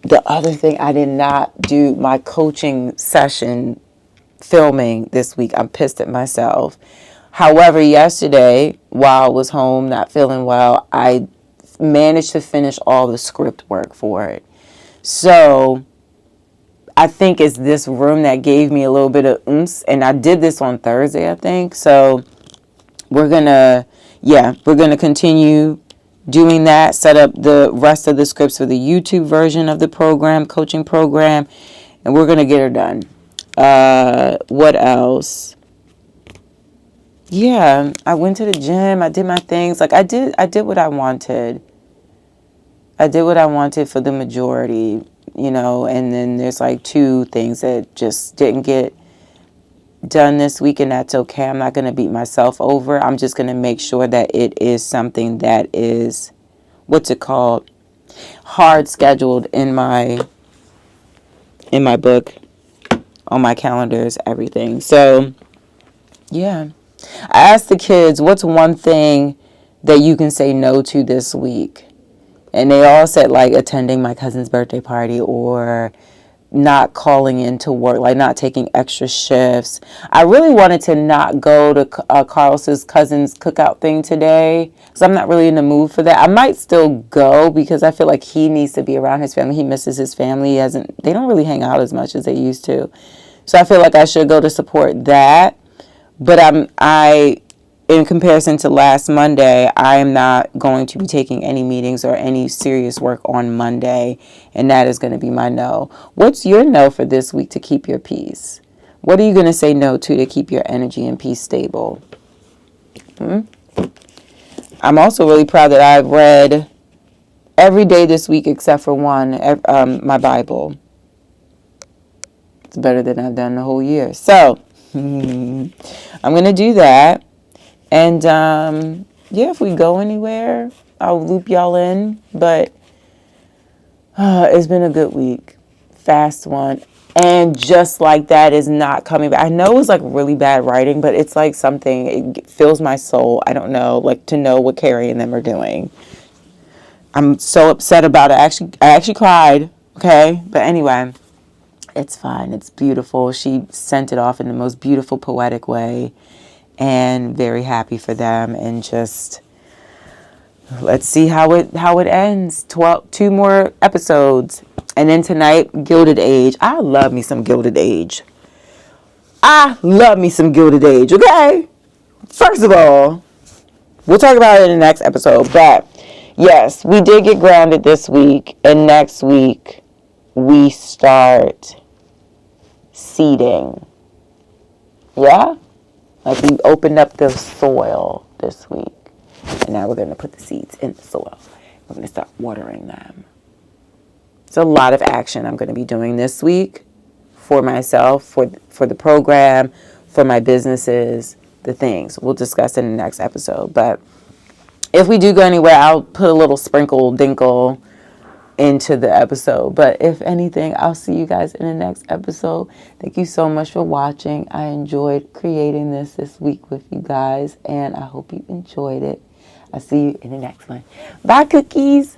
S1: the other thing, I did not do my coaching session filming this week. I'm pissed at myself. However, yesterday, while I was home not feeling well, I managed to finish all the script work for it. So I think it's this room that gave me a little bit of oomph. And I did this on Thursday, I think. So we're gonna continue doing that, set up the rest of the scripts for the YouTube version of the program, coaching program, and we're gonna get her done. What else? Yeah, I went to the gym. I did my things. Like I did what I wanted. I did what I wanted for the majority, and then there's like two things that just didn't get done this week, and that's okay. I'm not going to beat myself over. I'm just going to make sure that it is something that is, what's it called, hard scheduled in my book, on my calendars, everything. So, yeah. I asked the kids, what's one thing that you can say no to this week? And they all said, like, attending my cousin's birthday party or not calling into work, like not taking extra shifts. I really wanted to not go to Carlos's cousin's cookout thing today because I'm not really in the mood for that. I might still go because I feel like he needs to be around his family. He misses his family. They don't really hang out as much as they used to. So I feel like I should go to support that. But in comparison to last Monday, I am not going to be taking any meetings or any serious work on Monday, and that is going to be my no. What's your no for this week to keep your peace? What are you going to say no to keep your energy and peace stable? I'm also really proud that I've read every day this week except for one, my Bible. It's better than I've done the whole year. So, I'm going to do that. And, if we go anywhere, I'll loop y'all in. But it's been a good week. Fast one. And just like that is not coming back. I know it was like really bad writing, but it's like something, it fills my soul. I don't know, like to know what Carrie and them are doing. I'm so upset about it. I actually cried. Okay. But anyway, it's fine. It's beautiful. She sent it off in the most beautiful, poetic way. And very happy for them, and just let's see how it ends. 2 more episodes, and then tonight, Gilded Age. I love me some Gilded Age. Okay, first of all, we'll talk about it in the next episode. But yes, we did get grounded this week, and next week we start seeding. Yeah. Like we opened up the soil this week. And now we're going to put the seeds in the soil. We're going to start watering them. It's a lot of action I'm going to be doing this week for myself, for the program, for my businesses, the things. We'll discuss in the next episode. But if we do go anywhere, I'll put a little sprinkle, dinkle into the episode. But if anything, I'll see you guys in the next episode. Thank you so much for watching. I enjoyed creating this week with you guys, and I hope you enjoyed it. I'll see you in the next one. Bye, cookies.